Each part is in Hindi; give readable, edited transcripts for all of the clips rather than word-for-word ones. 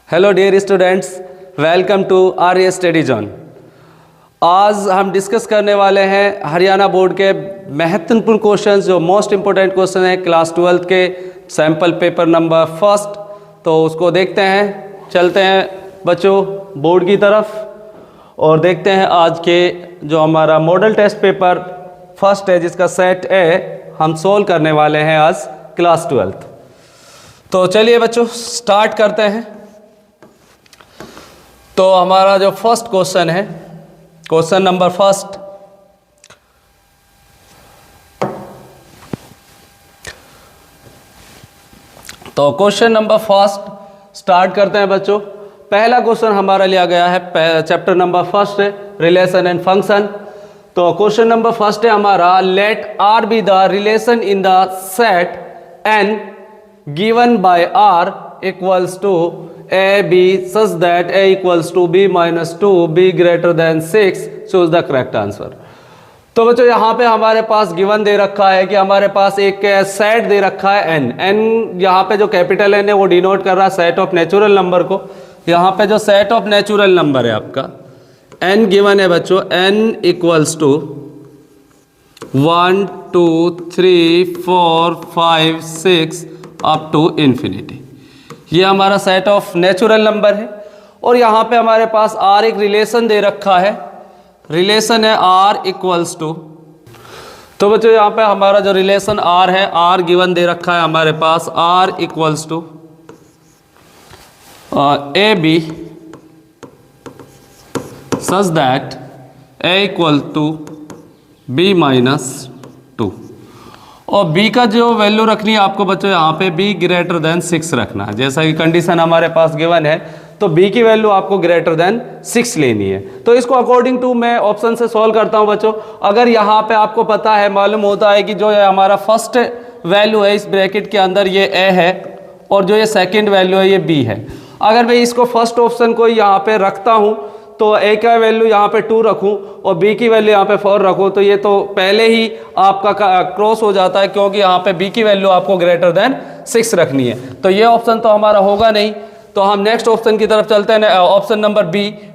Hello dear students, welcome to Arya study zone. आज हम डिस्कस करने वाले हैं हरियाणा बोर्ड के महत्वपूर्ण क्वेश्चंस, जो मोस्ट इम्पोर्टेंट क्वेश्चन है क्लास 12 के सैम्पल पेपर नंबर फर्स्ट। तो उसको देखते हैं, चलते हैं बच्चों बोर्ड की तरफ और देखते हैं आज के जो हमारा मॉडल टेस्ट पेपर फर्स्ट है, जिसका सेट ए हम सोल्व करने वाले हैं आज क्लास 12। तो चलिए बच्चों स्टार्ट करते हैं। तो हमारा जो फर्स्ट क्वेश्चन है, क्वेश्चन नंबर फर्स्ट, तो क्वेश्चन नंबर फर्स्ट स्टार्ट करते हैं बच्चों। पहला क्वेश्चन हमारा लिया गया है चैप्टर नंबर फर्स्ट है, रिलेशन एंड फंक्शन। तो क्वेश्चन नंबर फर्स्ट है हमारा, let R be the relation in the set N given by R equals to a b such that a equals to b minus 2 b greater than 6, choose the correct answer। तो बच्चों यहाँ पे हमारे पास गिवन दे रखा है कि हमारे पास एक सेट दे रखा है n। यहाँ पे जो कैपिटल n है वो डिनोट कर रहा है सेट ऑफ नेचुरल नंबर को। यहाँ पे जो सेट ऑफ नेचुरल नंबर है आपका n गिवन है बच्चों, n equals to 1 2 3 4 5 6 up to infinity. ये हमारा सेट ऑफ नेचुरल नंबर है। और यहाँ पे हमारे पास R एक रिलेशन दे रखा है, रिलेशन है R इक्वल्स टू। तो बच्चों यहाँ पे हमारा जो रिलेशन R है, R गिवन दे रखा है हमारे पास, R equals to A B such that A equal to B minus 2। और b का जो वैल्यू रखनी है आपको बच्चों, यहाँ पे b ग्रेटर देन 6 रखना है। जैसा कि कंडीशन हमारे पास गिवन है, तो b की वैल्यू आपको ग्रेटर देन 6 लेनी है। तो इसको अकॉर्डिंग टू मैं ऑप्शन से सॉल्व करता हूँ बच्चों। अगर यहाँ पे आपको पता है, मालूम होता है कि जो ये हमारा फर्स्ट वैल्यू है इस ब्रैकेट के अंदर ये a है और जो ये सेकेंड वैल्यू है ये b है। अगर मैं इसको फर्स्ट ऑप्शन को यहाँ पे रखता हूँ तो a का वैल्यू यहाँ पे 2 रखूँ और b की वैल्यू यहाँ पे 4 रखूँ, तो ये तो पहले ही आपका क्रॉस हो जाता है, क्योंकि यहाँ पे b की वैल्यू आपको ग्रेटर देन 6 रखनी है। तो ये ऑप्शन तो हमारा होगा नहीं। तो हम नेक्स्ट ऑप्शन की तरफ चलते हैं, ऑप्शन नंबर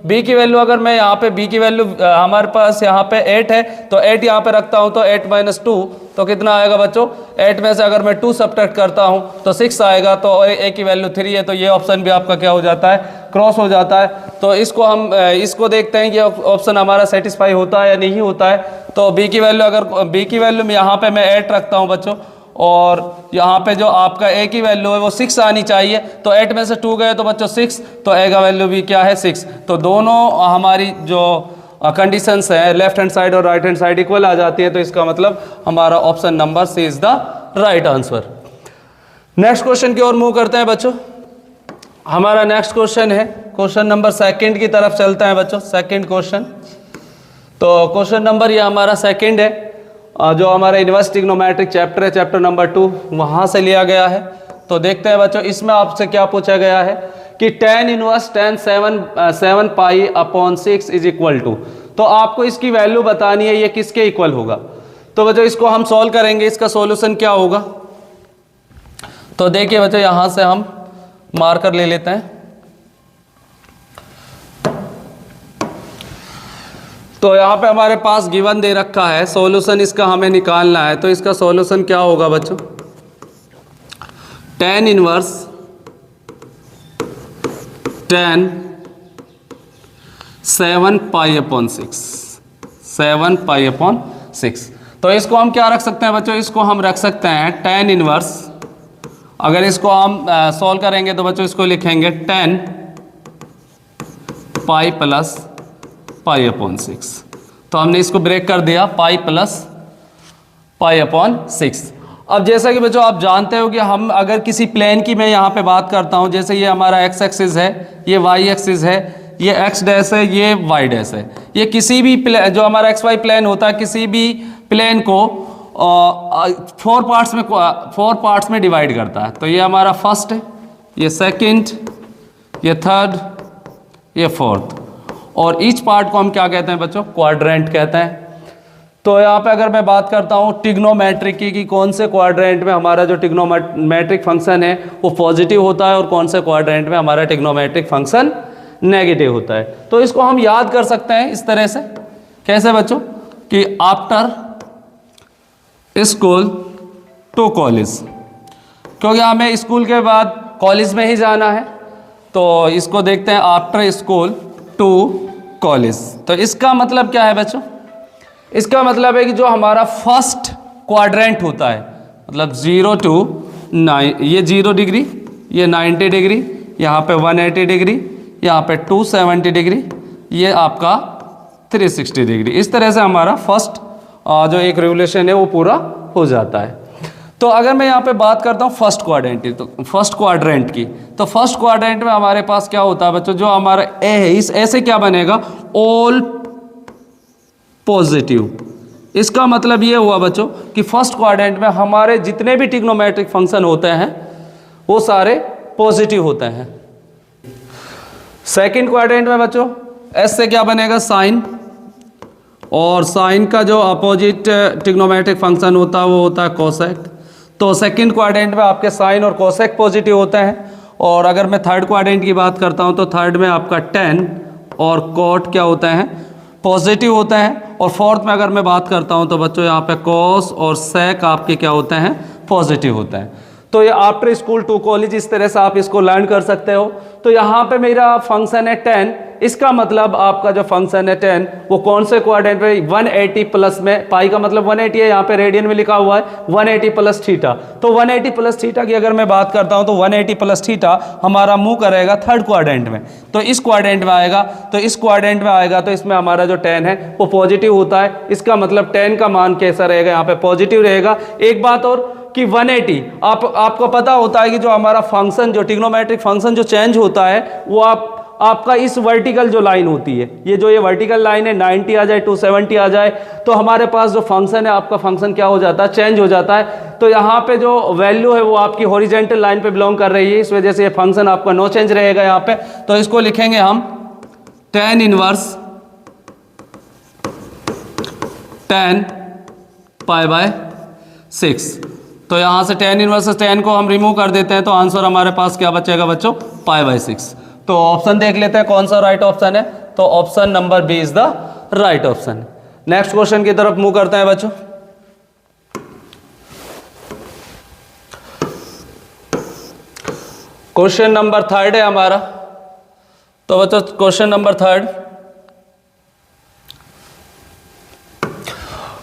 b की वैल्यू, अगर मैं यहाँ पे b की वैल्यू हमारे पास यहाँ पे 8 है तो 8 यहाँ पे रखता हूँ, तो 8 माइनस 2 तो कितना आएगा बच्चों, 8 में से अगर मैं 2 सब्ट्रैक्ट करता हूँ तो 6 आएगा। तो a की वैल्यू 3 है, तो ये ऑप्शन भी आपका क्या हो जाता है, क्रॉस हो जाता है। तो इसको हम इसको देखते हैं कि ऑप्शन हमारा सेटिस्फाई होता है या नहीं होता है। तो b की वैल्यू, अगर b की वैल्यू में यहाँ पे मैं 8 रखता हूँ बच्चों, और यहाँ पे जो आपका a की वैल्यू है वो 6 आनी चाहिए। तो 8 में से 2 गए तो बच्चों 6, तो a का वैल्यू भी क्या है, 6। तो दोनों हमारी जो कंडीशंस है, लेफ्ट हैंड साइड और राइट हैंड साइड इक्वल आ जाती है। तो इसका मतलब हमारा option number C is the right answer. Next question की ओर मूव करते हैं बच्चों। हमारा नेक्स्ट क्वेश्चन है, क्वेश्चन नंबर सेकंड की तरफ चलते हैं बच्चों। सेकंड क्वेश्चन, तो क्वेश्चन नंबर ये हमारा सेकंड है, जो हमारा इन्वर्स ट्रिग्नोमेट्रिक चैप्टर है, चैप्टर नंबर 2, वहाँ से लिया गया है। तो देखते हैं बच्चों इसमें आपसे क्या पूछा गया है कि tan inverse tan 7 pi upon 6 is equal to. तो आपको इसकी वैल्यू बतानी है, ये किसके इक्वल होगा। तो बच्चों इसको हम सॉल्व करेंगे, इसका सॉल्यूशन क्या होगा। तो देखिए बच्चों यहाँ से हम मार्कर ले लेते हैं। तो यहाँ पे हमारे पास गिवन दे रखा है, सॉल्यूशन इसका हमें निकालना है। तो इसका सॉल्यूशन क्या होगा बच्चों, tan inverse tan 7 pi upon 6, 7 pi upon 6। तो इसको हम क्या रख सकते हैं बच्चों, इसको हम रख सकते हैं tan इनवर्स, अगर इसको हम सॉल्व करेंगे तो बच्चों इसको लिखेंगे 10 पाई प्लस पाई अपॉन 6। तो हमने इसको ब्रेक कर दिया, पाई प्लस पाई अपॉन 6। अब जैसा कि बच्चों आप जानते हो कि हम अगर किसी प्लेन की मैं यहाँ पे बात करता हूँ, जैसे ये हमारा एक्स एक्सिस है, ये वाई एक्सिस है, ये एक्स डैश है, ये वाई डैश है। ये किसी भी जो हमारा एक्स वाई प्लेन होता है, किसी भी प्लेन को 4 पार्ट्स में डिवाइड करता है। तो ये हमारा फर्स्ट है, ये सेकंड, ये थर्ड, ये फोर्थ, और ईच पार्ट को हम क्या कहते हैं बच्चों, क्वाड्रेंट कहते हैं। तो यहाँ पे अगर मैं बात करता हूँ ट्रिग्नोमेट्रिक की कि कौन से क्वाड्रेंट में हमारा जो ट्रिग्नोमेट्रिक फंक्शन है वो पॉजिटिव होता है और कौन से क्वाड्रेंट में हमारा ट्रिग्नोमेट्रिक फंक्शन नेगेटिव होता है, तो इसको हम याद कर सकते हैं इस तरह से। कैसे बच्चों कि आफ्टर स्कूल टू कॉलेज, क्योंकि हमें स्कूल के बाद कॉलेज में ही जाना है, तो इसको देखते हैं आफ्टर स्कूल टू कॉलेज। तो इसका मतलब क्या है बच्चों, इसका मतलब है कि जो हमारा फर्स्ट क्वाड्रेंट होता है, मतलब 0 to 9, ये 0 डिग्री, ये 90 डिग्री, यहाँ पे 180 डिग्री, यहाँ पे 270 डिग्री, ये आपका 360 डिग्री। इस तरह से हमारा फर्स्ट जो एक रेगुलेशन है वो पूरा हो जाता है। तो अगर मैं यहाँ पे बात करता हूँ फर्स्ट क्वाड्रेंट की, तो फर्स्ट क्वाड्रेंट की, तो फर्स्ट क्वाड्रेंट में हमारे पास क्या होता है बच्चों, जो हमारा ए है इस ऐसे क्या बनेगा, ऑल पॉजिटिव। इसका मतलब ये हुआ बच्चों कि फर्स्ट क्वाड्रेंट में हमारे जितने भी ट्रिग्नोमेट्रिक फंक्शन होते हैं वो सारे पॉजिटिव होते हैं। सेकंड क्वाड्रेंट में बच्चों एस से क्या बनेगा, साइन, और साइन का जो अपोजिट ट्रिग्नोमेट्रिक फंक्शन होता है वो होता है कोसेक। तो सेकंड क्वाड्रेंट में आपके साइन और कोसेक पॉजिटिव होते हैं। और अगर मैं थर्ड क्वाड्रेंट की बात करता हूं तो थर्ड में आपका टेन और कोट क्या होते हैं, पॉजिटिव होते हैं। और फोर्थ में अगर मैं बात करता हूं तो बच्चों यहाँ पे कोस और सेक आपके क्या होते हैं, पॉजिटिव होते हैं। तो ये आफ्टर स्कूल टू कॉलेज, इस तरह से आप इसको लर्न कर सकते हो। तो यहाँ पे मेरा फंक्शन है 10, इसका मतलब आपका जो फंक्शन है 10 वो कौन से क्वाड्रेंट में, 180 प्लस में, पाई का मतलब 180 है, यहाँ पे रेडियन में लिखा हुआ है 180 प्लस थीटा। तो 180 प्लस थीटा की अगर मैं बात करता हूँ तो 180 प्लस थीटा हमारा मूव करेगा थर्ड क्वाड्रेंट में, तो इस क्वाड्रेंट में आएगा। तो इस क्वाड्रेंट में आएगा तो इसमें हमारा जो 10 है वो पॉजिटिव होता है। इसका मतलब 10 का मान कैसा रहेगा, यहाँ पे पॉजिटिव रहेगा। एक बात और कि 180 आपको पता होता है कि जो हमारा फंक्शन, जो ट्रिग्नोमेट्रिक फंक्शन जो चेंज होता है वो आपका इस वर्टिकल जो लाइन होती है, ये वर्टिकल लाइन है, 90 आ जाए 270 आ जाए, तो हमारे पास जो फंक्शन है आपका फंक्शन क्या हो जाता है, चेंज हो जाता है। तो यहाँ पे जो वैल्यू है वो आपकी हॉरिजेंटल लाइन पे बिलोंग कर रही है, इस वजह से ये फंक्शन आपका नो चेंज रहेगा यहाँ पे। तो इसको लिखेंगे हम tan इनवर्स 10 π/6। तो यहाँ से tan इनवर्स 10 को हम रिमूव कर देते हैं, तो आंसर हमारे पास क्या बचेगा बच्चों, π/6। तो ऑप्शन देख लेते हैं कौन सा राइट ऑप्शन है, तो option number B is the right option. Next question की तरफ मूव करते हैं बच्चों। क्वेश्चन नंबर थर्ड है हमारा। तो बच्चों question number third,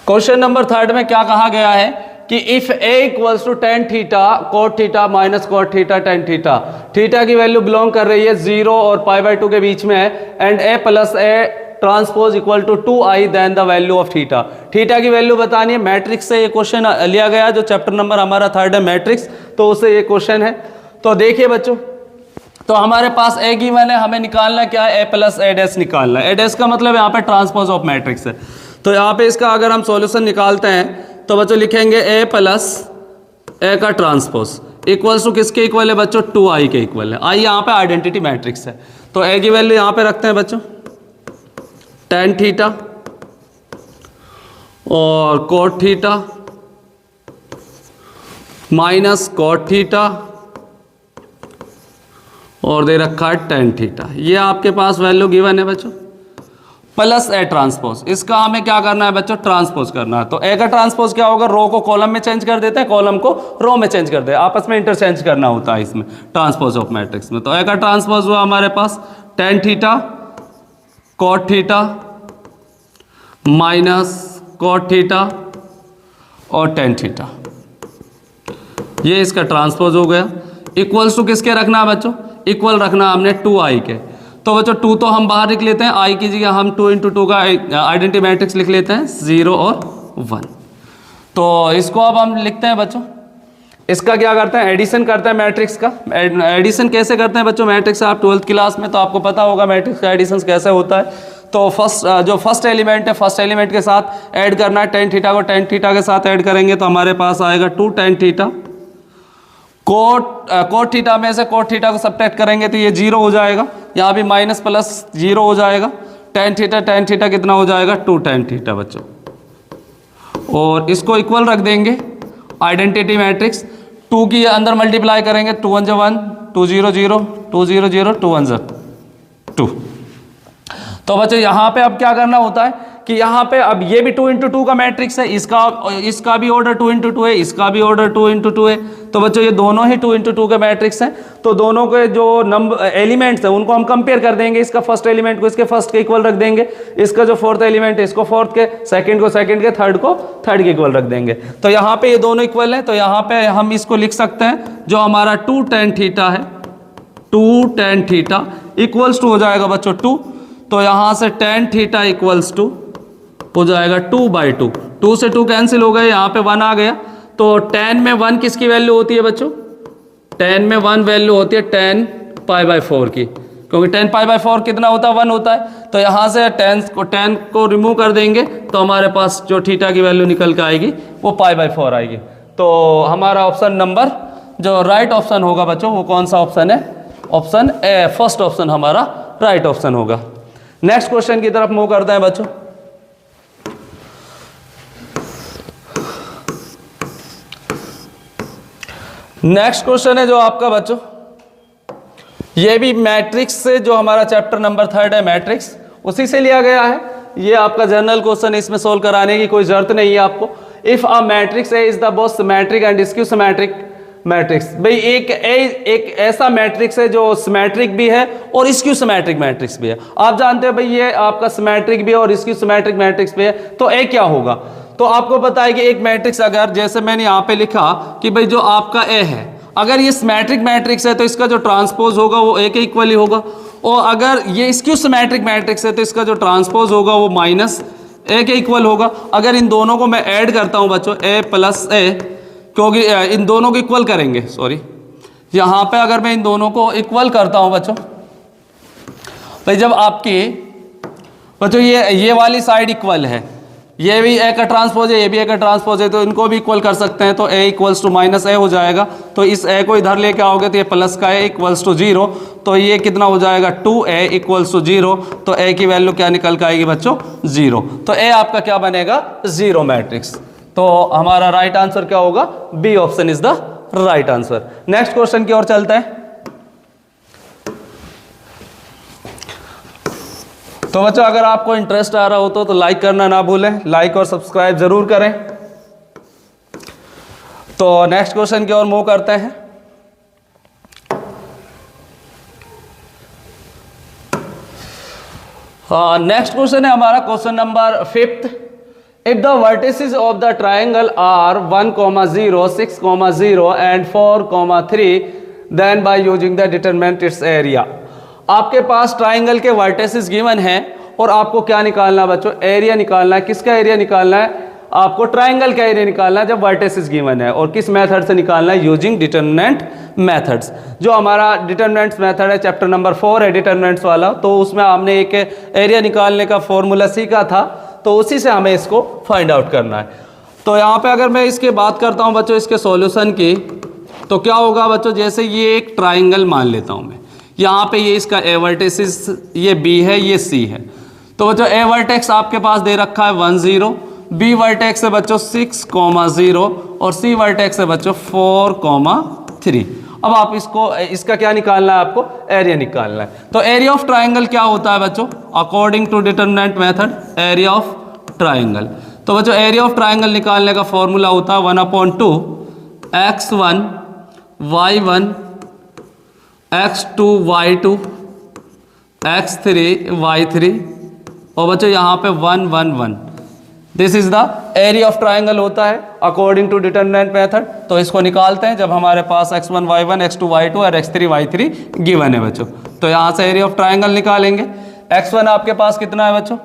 question number third में क्या कहा गया है कि if a equals to tan theta cot theta minus cot theta tan theta, theta की वैल्यू बिलोंग कर रही है 0 और π/2 के बीच में है, and a plus a transpose equal to 2i then the value of theta. Theta की वैल्यू बतानी है। मैट्रिक्स से ये क्वेश्चन लिया गया, जो चैप्टर नंबर हमारा थर्ड है मैट्रिक्स, तो उससे ये क्वेश्चन है। तो देखिए बच्चों, तो हमारे पास a गिवन है, हमें निकालना क्या है, a प्लस a डैश निकालना है। a डैश का मतलब यहाँ पे ट्रांसपोज ऑफ मैट्रिक्स है। तो यहाँ पे इसका अगर हम सॉल्यूशन निकालते हैं तो बच्चों लिखेंगे a प्लस a का ट्रांसपोज इक्वल्स टू किसके इक्वल है बच्चों, 2i के इक्वल है। i यहाँ पे आइडेंटिटी मैट्रिक्स है, तो a की वैल्यू यहाँ पे रखते हैं बच्चों tan थीटा और cot theta minus cot theta और दे रखा है tan थीटा। ये आपके पास वैल्यू गिवन है बच्चों, प्लस a ट्रांसपोज। इसका हमें क्या करना है बच्चों, ट्रांसपोज करना है। तो a का ट्रांसपोज क्या होगा, रो को कॉलम में चेंज कर देते हैं, कॉलम को रो में चेंज कर देते हैं, आपस में इंटरचेंज करना होता है इसमें ट्रांसपोज ऑफ मैट्रिक्स में। तो a का ट्रांसपोज हुआ हमारे पास tan theta cot theta minus cot theta और tan थीटा, ये इसका ट्रांसपोज हो गया। इक्वल्स टू किसके रखना है बच्चों, इक्वल रखना हमने 2i के। तो बच्चों 2 तो हम बाहर लिख लेते हैं, i की जगह हम 2 × 2 का आइडेंटिटी मैट्रिक्स लिख लेते हैं, 0 और 1। तो इसको अब हम लिखते हैं बच्चों, इसका क्या करते हैं, एडिशन करते हैं मैट्रिक्स का। एडिशन कैसे करते हैं बच्चों मैट्रिक्स, आप 12th क्लास में तो आपको पता होगा मैट्रिक्स का एडिशन कैसे होता है। तो फर्स्ट एलिमेंट है, फर्स्ट एलिमेंट के साथ ऐड करना है tan थीटा को, tan थीटा के साथ ऐड करेंगे तो हमारे पास आएगा 2 tan थीटा। कोट थीटा में से कोट थीटा को सब्ट्रैक्ट करेंगे तो ये 0 हो जाएगा, यहाँ भी माइनस प्लस 0 हो जाएगा। tan थीटा कितना हो जाएगा, 2 tan थीटा बच्चों। और इसको इक्वल रख देंगे आइडेंटिटी मैट्रिक्स। 2 की अंदर मल्टीप्लाई करेंगे, 2 1 1, 2 0 0, 2 0 0, 2 1 2। तो बच्चों यहाँ पे अब क्या करना होता है कि यहाँ पे अब ये भी 2 इंटू 2 का मैट्रिक्स है, इसका भी ऑर्डर 2 इंटू 2 है, इसका भी ऑर्डर 2 इंटू 2 है। तो बच्चों ये दोनों ही 2 इंटू 2 के मैट्रिक्स हैं। तो दोनों के जो नंबर एलिमेंट्स हैं उनको हम कंपेयर कर देंगे। इसका फर्स्ट एलिमेंट को इसके फर्स्ट के इक्वल रख देंगे, इसका जो फोर्थ एलिमेंट है इसको फोर्थ के, सेकंड को सेकंड के, थर्ड को थर्ड के इक्वल रख देंगे। तो यहाँ पे ये दोनों इक्वल है। तो यहाँ पे हम इसको लिख सकते हैं जो हमारा 2 tan थीटा है, 2 tan थीटा इक्वल्स टू हो जाएगा बच्चों 2। तो यहाँ से tan थीटा इक्वल्स टू हो जाएगा 2/2। 2 से 2 कैंसिल हो गए, यहाँ पे 1 आ गया। तो tan में 1 किसकी वैल्यू होती है बच्चों? tan में 1 वैल्यू होती है tan π/4 की, क्योंकि tan π/4 कितना होता है? 1 होता है। तो यहाँ से tan को रिमूव कर देंगे तो हमारे पास जो थीटा की वैल्यू निकल के आएगी वो π/4 आएगी। तो हमारा ऑप्शन नंबर जो राइट ऑप्शन होगा बच्चों वो कौन सा ऑप्शन है? ऑप्शन ए, फर्स्ट ऑप्शन हमारा राइट ऑप्शन होगा। नेक्स्ट क्वेश्चन की तरफ मूव करते हैं बच्चों। नेक्स्ट क्वेश्चन है जो आपका बच्चों, ये भी मैट्रिक्स से, जो हमारा चैप्टर नंबर 3 है मैट्रिक्स, उसी से लिया गया है। ये आपका जनरल क्वेश्चन है, इसमें सोल्व कराने की कोई जरूरत नहीं है आपको। If a matrix A is the both symmetric and skew symmetric matrix, भाई एक ऐसा मैट्रिक्स है जो सिमेट्रिक भी है और स्क्यू सिमेट्रिक मैट्रिक्स भी है। आप जानते हो भाई ये आपका सिमेट्रिक भी है और स्क्यू सिमेट्रिक मैट्रिक्स भी है। तो ए क्या होगा? तो आपको पता है कि एक मैट्रिक्स, अगर जैसे मैंने यहाँ पे लिखा कि भाई जो आपका ए है, अगर ये सिमेट्रिक मैट्रिक्स है तो इसका जो ट्रांसपोज होगा वो ए के इक्वल ही होगा। और अगर ये स्क्यू सिमेट्रिक मैट्रिक्स है तो इसका जो ट्रांसपोज होगा वो माइनस ए के इक्वल होगा। अगर इन दोनों को मैं ऐड करता हूँ बच्चों, ए प्लस ए, क्योंकि इन दोनों को इक्वल करेंगे, सॉरी, यहाँ पे अगर मैं इन दोनों को इक्वल करता हूँ बच्चों, भाई जब आपकी बच्चों ये वाली साइड इक्वल है, ये भी ए का ट्रांसपोज है, ये भी ए का ट्रांसपोज है, तो इनको भी इक्वल कर सकते हैं। तो ए इक्वल्स टू माइनस ए हो जाएगा। तो इस ए को इधर लेके आओगे तो ये प्लस का ए इक्वल्स टू 0। तो ये कितना हो जाएगा? 2a equals to 0। तो ए की वैल्यू क्या निकल के आएगी बच्चों? 0। तो ए आपका क्या बनेगा? 0 मैट्रिक्स। तो हमारा राइट आंसर क्या होगा? B option is the right answer. Next question की ओर चलते हैं। तो बच्चों अगर आपको इंटरेस्ट आ रहा हो तो लाइक करना ना भूलें, लाइक और सब्सक्राइब जरूर करें। तो नेक्स्ट क्वेश्चन की ओर मूव करते हैं। नेक्स्ट क्वेश्चन है हमारा question number 5th। If the vertices of the triangle are 1, 0, 6, 0 and 4, 3, then by using the determinant its area. आपके पास ट्राइंगल के वर्टिसेस गिवन हैं और आपको क्या निकालना है बच्चों? एरिया निकालना है। किसका एरिया निकालना है? आपको ट्राइंगल का एरिया निकालना है जब वर्टिसेस गिवन है। और किस मेथड से निकालना है? Using determinant methods. जो हमारा डिटरमिनेंट्स मेथड है, चैप्टर नंबर 4 है डिटरमिनेंट्स वाला, तो उसमें हमने एक एरिया निकालने का फॉर्मूला सीखा था, तो उसी से हमें इसको फाइंड आउट करना है। तो यहाँ पे अगर मैं इसकी बात करता हूँ बच्चों इसके सॉल्यूशन की, तो क्या होगा बच्चों? जैसे ये एक ट्राइंगल मान लेता हूँ मैं, यहाँ पे ये इसका ए वर्टिसेस, ये बी है, ये सी है। तो बच्चों ए वर्टेक्स आपके पास दे रखा है 1, 0, बी वर्टेक्स है बच्चों 6, 0 और सी वर्टेक्स है बच्चों 4, 3। अब आप इसका क्या निकालना है? आपको एरिया निकालना है। तो एरिया ऑफ ट्राइंगल क्या होता है बच्चों? According to determinant method, area of triangle. तो बच्चों एरिया ऑफ ट्राइंगल निकालने का फॉर्मूला होता है 1/2 x1 y1 x2 y2 x3 y3 और बच्चों यहाँ पे 1, 1, 1। This is the area of triangle होता है अकॉर्डिंग टू डिटरमिनेंट मेथड। तो इसको निकालते हैं जब हमारे पास x1 y1 x2 y2 और x3 y3 गिवन है बच्चों। तो यहाँ से एरिया ऑफ ट्राइंगल निकालेंगे। x1 आपके पास कितना है बच्चों?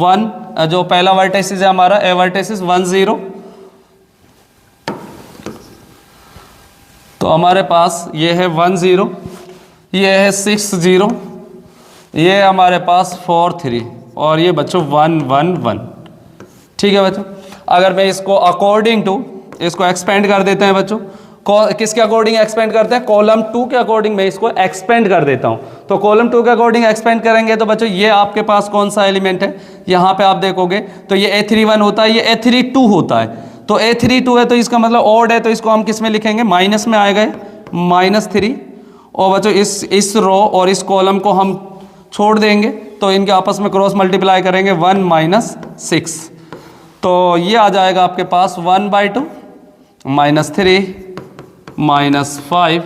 1, जो पहला वर्टिसेस है हमारा ए वर्टिसेस 1, 0। तो हमारे पास ये है 1, 0, ये है 6, 0, ये हमारे पास 4, 3 और ये बच्चों 1, 1, 1। ठीक है बच्चों। अगर मैं इसको अकॉर्डिंग टू इसको एक्सपेंड कर देते हैं बच्चों, किसके अकॉर्डिंग एक्सपेंड करते हैं, कॉलम 2 के अकॉर्डिंग मैं इसको एक्सपेंड कर देता हूं। तो कॉलम 2 के अकॉर्डिंग एक्सपेंड करेंगे तो बच्चों ये आपके पास कौन सा एलिमेंट है, यहां पे आप देखोगे तो ये A31 होता है, ये A32 होता है। तो A32 है तो इसका मतलब ऑड है, तो इसको हम किस में लिखेंगे, माइनस में आएगा, -3। और बच्चों इस रो और इस कॉलम को हम छोड़ देंगे तो इनके आपस में क्रॉस मल्टीप्लाई करेंगे 1 - 6, तो ये आ जाएगा आपके पास 1/2 -3 -5।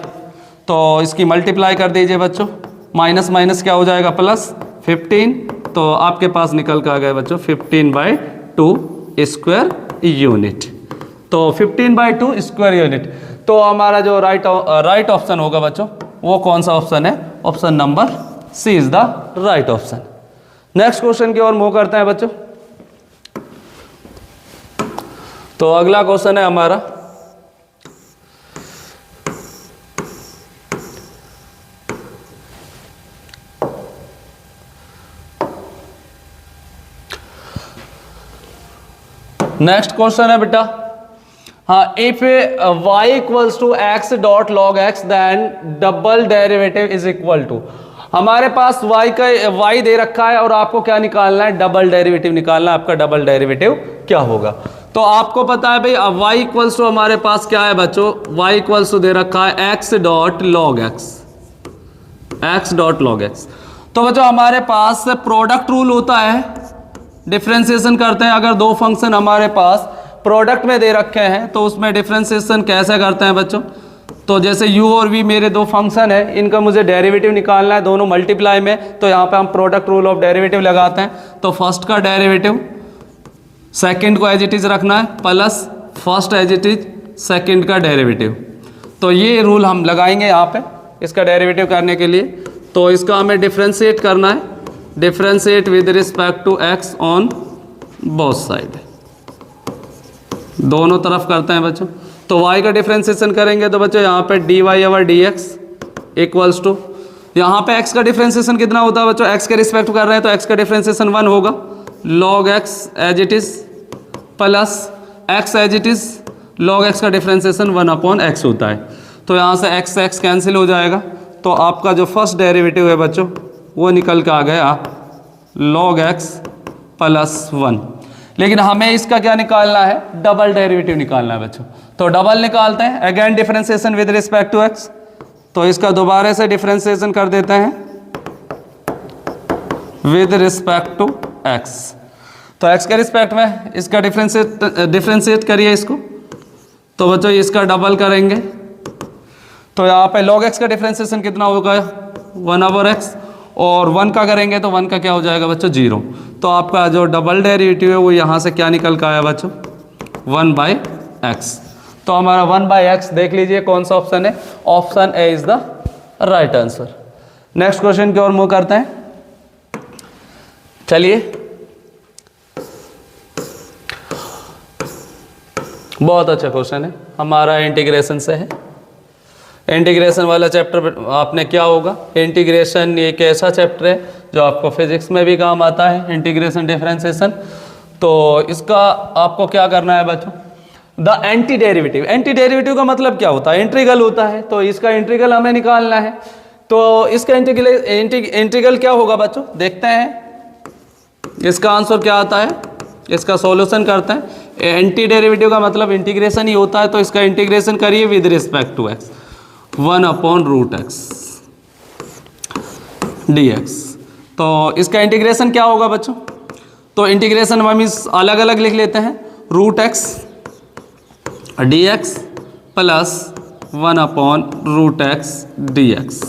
तो इसकी मल्टीप्लाई कर दीजिए बच्चों, माइनस माइनस क्या हो जाएगा +15, तो आपके पास निकल कर आ गया बच्चों 15/2 स्क्वायर यूनिट। तो 15/2 स्क्वायर यूनिट। तो हमारा जो राइट ऑप्शन होगा बच्चों वो कौन सा ऑप्शन है, option number C is the right option. Next question की ओर मूव करते हैं बच्चों। तो अगला क्वेश्चन है हमारा, नेक्स्ट क्वेश्चन है बेटा, हाँ, if y equals to x dot log x then double derivative is equal to. हमारे पास y दे रखा है और आपको क्या निकालना है, डबल डेरिवेटिव निकालना है। आपका डबल डेरिवेटिव क्या होगा, तो आपको पता है भाई अब y इक्वल्स टू हमारे पास क्या है बच्चों, y इक्वल्स टू दे रखा है x dot log x, x dot log x। तो बच्चों हमारे पास प्रोडक्ट रूल होता है, डिफ्रेंसिएशन करते हैं। अगर दो फंक्शन हमारे पास प्रोडक्ट में दे रखे हैं तो उसमें डिफ्रेंसिएशन कैसे करते हैं बच्चों, तो जैसे u और v मेरे दो फंक्शन है, इनका मुझे डेरिवेटिव निकालना है दोनों मल्टीप्लाई में, तो यहाँ पे हम प्रोडक्ट रूल ऑफ डेरिवेटिव लगाते हैं। तो फर्स्ट का डेरिवेटिव सेकंड को एज इट इज रखना है plus first as it is second का डेरिवेटिव। तो ये रूल हम लगाएंगे यहाँ पे इसका डेरिवेटिव करने के लिए। तो इसका हमें डिफ्रेंशिएट करना है, differentiate with respect to x on both side, दोनों तरफ करते हैं बच्चों। तो y का डिफ्रेंशिएशन करेंगे तो बच्चों यहाँ पे dy over dx equals to, यहाँ पे x का डिफ्रेंशिएशन कितना होता है बच्चों, x के रिस्पेक्ट कर रहे हैं तो x का डिफ्रेंशिएशन 1 होगा, log x as it is plus x as it is, log x का डिफ्रेंशिएशन 1/x होता है। तो यहाँ से x कैंसिल हो जाएगा, तो आपका जो फर्स्ट डेरिवेटिव है बच्चों वो निकल के आ गया log x प्लस 1। लेकिन हमें इसका क्या निकालना है, डबल डेरिवेटिव निकालना है बच्चों। तो डबल निकालते हैं, again differentiation with respect to x। तो इसका दोबारा से डिफरेंशिएशन कर देते हैं विद रिस्पेक्ट टू x। तो x के रिस्पेक्ट में इसका डिफरेंशिएट करिए इसको, तो बच्चों इसका डबल करेंगे तो यहाँ पे log x का डिफरेंशिएशन कितना होगा 1/x, और 1 का करेंगे तो 1 का क्या हो जाएगा बच्चों 0। तो आपका जो डबल डेरिवेटिव है वो यहाँ से क्या निकल कर आया बच्चों 1/x। तो हमारा 1/x देख लीजिए कौन सा ऑप्शन है, option A is the right answer. Next question की ओर मूव करते हैं। चलिए, बहुत अच्छा क्वेश्चन है, हमारा इंटीग्रेशन से है। इंटीग्रेशन वाला चैप्टर आपने क्या होगा, इंटीग्रेशन एक ऐसा चैप्टर है जो आपको फिजिक्स में भी काम आता है, इंटीग्रेशन डिफरेंशिएशन। तो इसका आपको क्या करना है बच्चों, the anti derivative. Anti derivative का मतलब क्या होता है, इंटीग्रल होता है, तो इसका इंटीग्रल हमें निकालना है। तो इसका इंटीग्रल क्या होगा बच्चों, देखते हैं इसका आंसर क्या आता है, इसका सॉल्यूशन करते हैं। एंटी डेरिवेटिव का मतलब इंटीग्रेशन ही होता है, तो इसका इंटीग्रेशन करिए with respect to x, 1/√x dx। तो इसका इंटीग्रेशन क्या होगा बच्चों, तो इंटीग्रेशन हम इस अलग अलग लिख लेते हैं, √x dx plus 1/√x dx।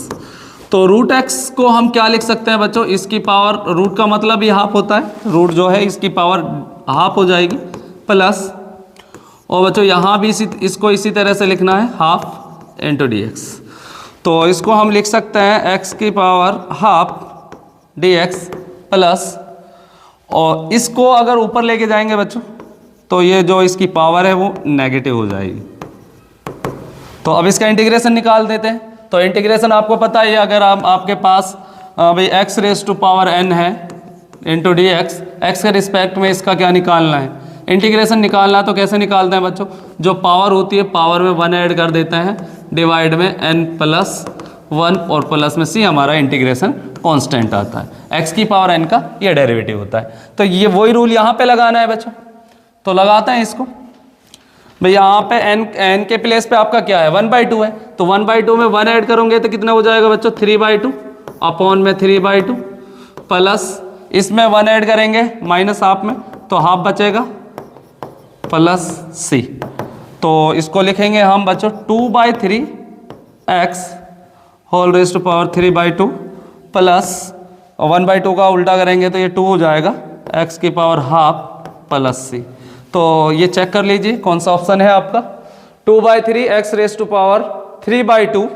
तो √x को हम क्या लिख सकते हैं बच्चों, इसकी पावर, रूट का मतलब ही हाफ होता है, रूट जो है इसकी पावर हाफ हो जाएगी, प्लस, और बच्चों यहाँ भी इसको इसी तरह से लिखना है, हाफ इंटू dx। तो इसको हम लिख सकते हैं x की पावर हाफ dx प्लस, और इसको अगर ऊपर लेके जाएंगे बच्चों तो ये जो इसकी पावर है वो नेगेटिव हो जाएगी। तो अब इसका इंटीग्रेशन निकाल देते हैं। तो इंटीग्रेशन आपको पता है, अगर आपके पास भाई x⁻n है इंटू डी एक्स, एक्स के रिस्पेक्ट में इसका क्या निकालना है, इंटीग्रेशन निकालना है। तो कैसे निकालते हैं बच्चों, जो पावर होती है पावर में 1 ऐड कर देते हैं, डिवाइड में n+1 और प्लस में c हमारा इंटीग्रेशन कांस्टेंट आता है। x की पावर n का ये डेरिवेटिव होता है। तो ये वही रूल यहाँ पे लगाना है बच्चों, तो लगाते हैं इसको। भाई यहाँ पे n के प्लेस पे आपका क्या है 1/2 है, तो 1/2 में 1 ऐड करोगे तो कितना हो जाएगा बच्चों 3/2 अपॉन में 3/2 प्लस इसमें 1 ऐड करेंगे माइनस हाफ में तो हाफ बचेगा प्लस c। तो इसको लिखेंगे हम बच्चों 2/3 x whole raise to power 3/2 plus 1/2 का उल्टा करेंगे तो ये 2 हो जाएगा x की पावर हाफ प्लस c। तो ये चेक कर लीजिए कौन सा ऑप्शन है आपका 2/3 x रेज़ टू पावर 3/2।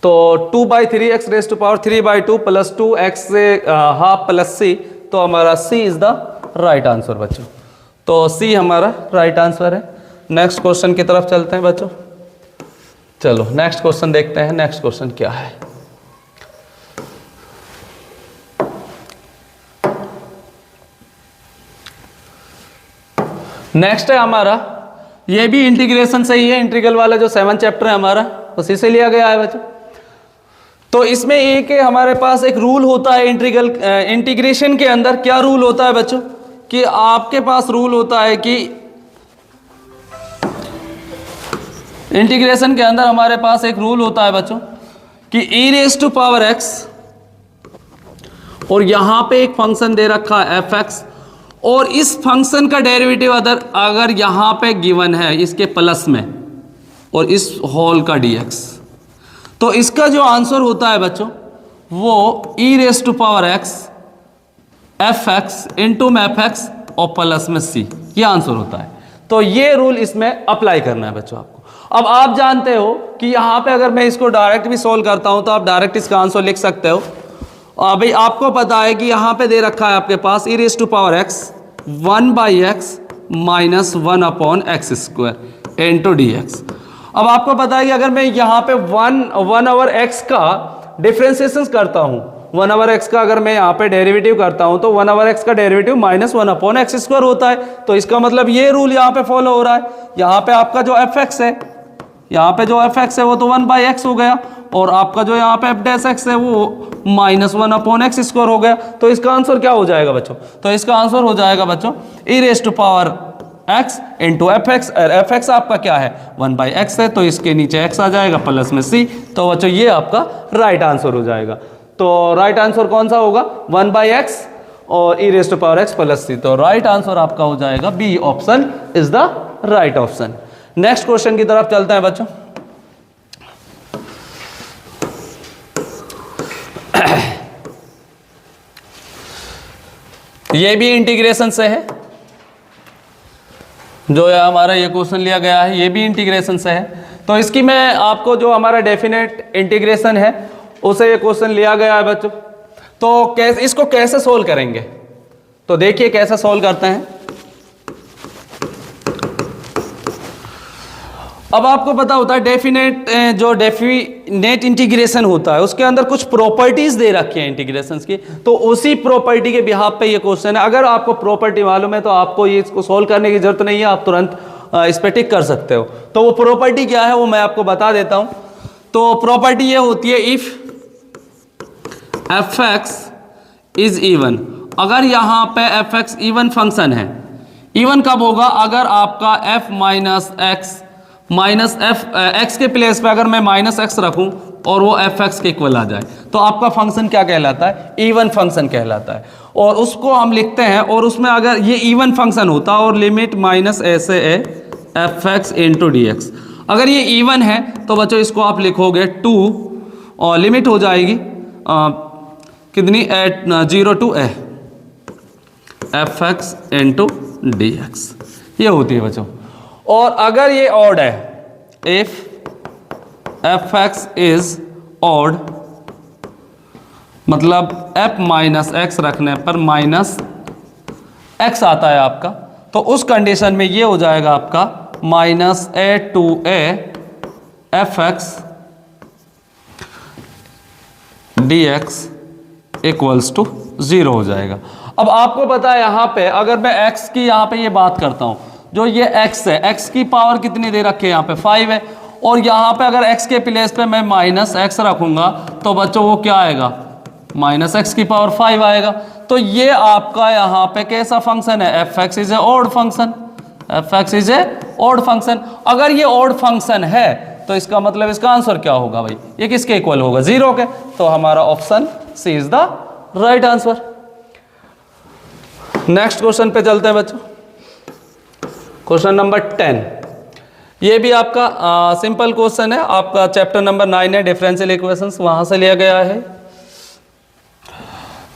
तो 2/3 x raise to power 3/2 plus 2x से हाफ प्लस c, तो हमारा c is the right answer बच्चों। तो c हमारा राइट आंसर है। नेक्स्ट क्वेश्चन की तरफ चलते हैं बच्चों। चलो नेक्स्ट क्वेश्चन देखते हैं, नेक्स्ट क्वेश्चन क्या है। नेक्स्ट है हमारा, ये भी इंटीग्रेशन से ही है, इंटीग्रल वाला जो 7 चैप्टर है हमारा उसी से लिया गया है बच्चों। तो इसमें एक हमारे पास एक रूल होता है इंटीग्रेशन के अंदर। क्या रूल होता है बच्चों कि आपके पास रूल होता है कि इंटीग्रेशन के अंदर हमारे पास एक रूल होता है बच्चों कि e⁻x और यहां पे एक फंक्शन दे रखा है f(x) और इस फंक्शन का डेरिवेटिव अगर यहां पे गिवन है इसके प्लस में और इस होल का dx, तो इसका जो आंसर होता है बच्चों वो e⁻x f(x) इंटू f(x) और प्लस में c, ये आंसर होता है। तो ये रूल इसमें अप्लाई करना है बच्चों आपको। अब आप जानते हो कि यहाँ पे अगर मैं इसको डायरेक्ट भी सोल्व करता हूँ तो आप डायरेक्ट इसका आंसर लिख सकते हो। भाई आपको पता है कि यहाँ पे दे रखा है आपके पास e⁻x 1/x minus 1/x² into dx। अब आपको पता है कि अगर मैं यहाँ पे 1/x का डिफ्रेंसिएशन करता हूँ, 1/x का अगर मैं यहाँ पे डेरिवेटिव करता हूँ तो 1/x का डेरिवेटिव माइनस 1/x² होता है। तो इसका मतलब ये रूल यहाँ पे फॉलो हो रहा है। यहाँ पे आपका जो f(x) है, यहाँ पे जो f(x) है वो तो 1/x हो गया और आपका जो यहाँ पे f'(x) है वो माइनस 1/x² हो गया। तो इसका आंसर क्या हो जाएगा बच्चों? तो इसका आंसर हो जाएगा बच्चों e⁻x इंटू f(x), f(x) आपका क्या है 1/x है, तो इसके नीचे x आ जाएगा प्लस में c। तो बच्चों ये आपका राइट आंसर हो जाएगा। तो राइट आंसर कौन सा होगा 1/x और e⁻x प्लस c। तो राइट आंसर आपका हो जाएगा B option is the right option. Next question की तरफ चलते हैं बच्चों। ये भी इंटीग्रेशन से है, जो है हमारा ये क्वेश्चन लिया गया है, ये भी इंटीग्रेशन से है। तो इसकी मैं आपको जो हमारा डेफिनेट इंटीग्रेशन है उसे ये क्वेश्चन लिया गया है बच्चों। तो कैसे इसको कैसे सोल्व करेंगे, तो देखिए कैसे सोल्व करते हैं। अब आपको पता होता है डेफिनेट इंटीग्रेशन होता है, उसके अंदर कुछ प्रॉपर्टीज दे रखी हैं इंटीग्रेशंस की, तो उसी प्रॉपर्टी के बिहाफ पे ये क्वेश्चन है। अगर आपको प्रॉपर्टी मालूम है तो आपको ये इसको सोल्व करने की जरूरत नहीं है, आप तुरंत इस पर टिक कर सकते हो। तो वो प्रॉपर्टी क्या है वो मैं आपको बता देता हूं। तो प्रॉपर्टी ये होती है इफ f(x) इज इवन। अगर यहां पे f(x) इवन फंक्शन है, इवन कब होगा अगर आपका f माइनस x के प्लेस पे अगर मैं -x रखूं और वो f(x) के इक्वल आ जाए तो आपका फंक्शन क्या कहलाता है इवन फंक्शन कहलाता है। और उसको हम लिखते हैं, और उसमें अगर ये इवन फंक्शन होता और लिमिट -a से a f(x) इंटू dx, अगर ये इवन है तो बच्चों इसको आप लिखोगे 2 और लिमिट हो जाएगी कितनी 0 to a f(x) into dx, ये होती है बच्चों। और अगर ये ऑड है, इफ f(x) इज ऑड, मतलब f माइनस x रखने पर -x आता है आपका, तो उस कंडीशन में ये हो जाएगा आपका -a to a f(x) dx equals to 0 हो जाएगा। अब आपको पता है यहां पे अगर मैं x की यहां पे ये बात करता हूं जो ये x है, x की पावर कितनी दे रखी है यहाँ पे 5 है, और यहाँ पे अगर x के प्लेस पे मैं माइनस x रखूंगा तो बच्चों वो क्या आएगा, माइनस x की पावर 5 आएगा। तो ये आपका यहाँ पे कैसा फंक्शन है, f(x) is a odd function, f(x) is a odd function. अगर ये ऑड फंक्शन है तो इसका मतलब इसका आंसर क्या होगा भाई, ये किसके इक्वल होगा, 0 के। तो हमारा option C is the right answer. Next question पे चलते हैं बच्चों, क्वेश्चन नंबर 10। ये भी आपका सिंपल क्वेश्चन है, आपका चैप्टर नंबर 9 है डिफरेंशियल इक्वेशंस, वहां से लिया गया है।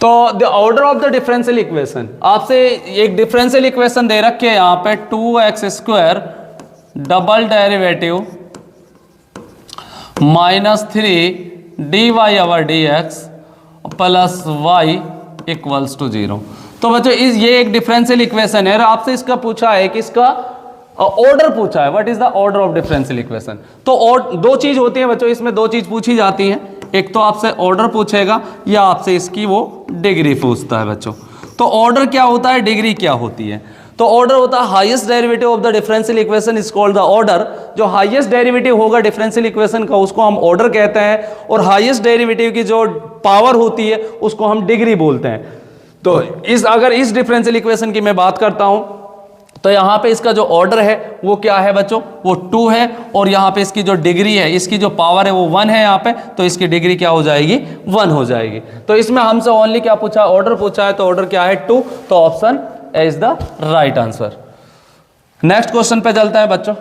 तो the order of the differential equation, आपसे एक डिफरेंशियल इक्वेशन दे रखी है यहाँ पे 2x² double derivative -3 dy/dx plus y equals to 0। तो बच्चों ये एक डिफरेंशियल इक्वेशन है, आपसे इसका पूछा है कि इसका ऑर्डर पूछा है, what is the order of differential equation. तो दो चीज होती है बच्चों, इसमें दो चीज पूछी जाती हैं, एक तो आपसे ऑर्डर पूछेगा या आपसे इसकी वो डिग्री पूछता है बच्चों। तो ऑर्डर क्या होता है, डिग्री क्या होती है। तो ऑर्डर होता है highest derivative of the differential equation is called the order. जो हाईएस्ट डेरिवेटिव होगा डिफरेंशियल इक्वेशन का उसको हम ऑर्डर कहते हैं, और हाईएस्ट डेरिवेटिव की जो पावर होती है उसको हम डिग्री बोलते हैं। तो अगर इस डिफरेंशियल इक्वेशन की मैं बात करता हूं तो यहाँ पे इसका जो ऑर्डर है वो क्या है बच्चों, वो 2 है, और यहाँ पे इसकी जो डिग्री है, इसकी जो पावर है वो 1 है यहाँ पे, तो इसकी डिग्री क्या हो जाएगी, 1 हो जाएगी। तो इसमें हमसे ओनली क्या पूछा, ऑर्डर पूछा है, तो ऑर्डर क्या है 2, तो option A is the right answer. Next question पे चलते हैं बच्चों।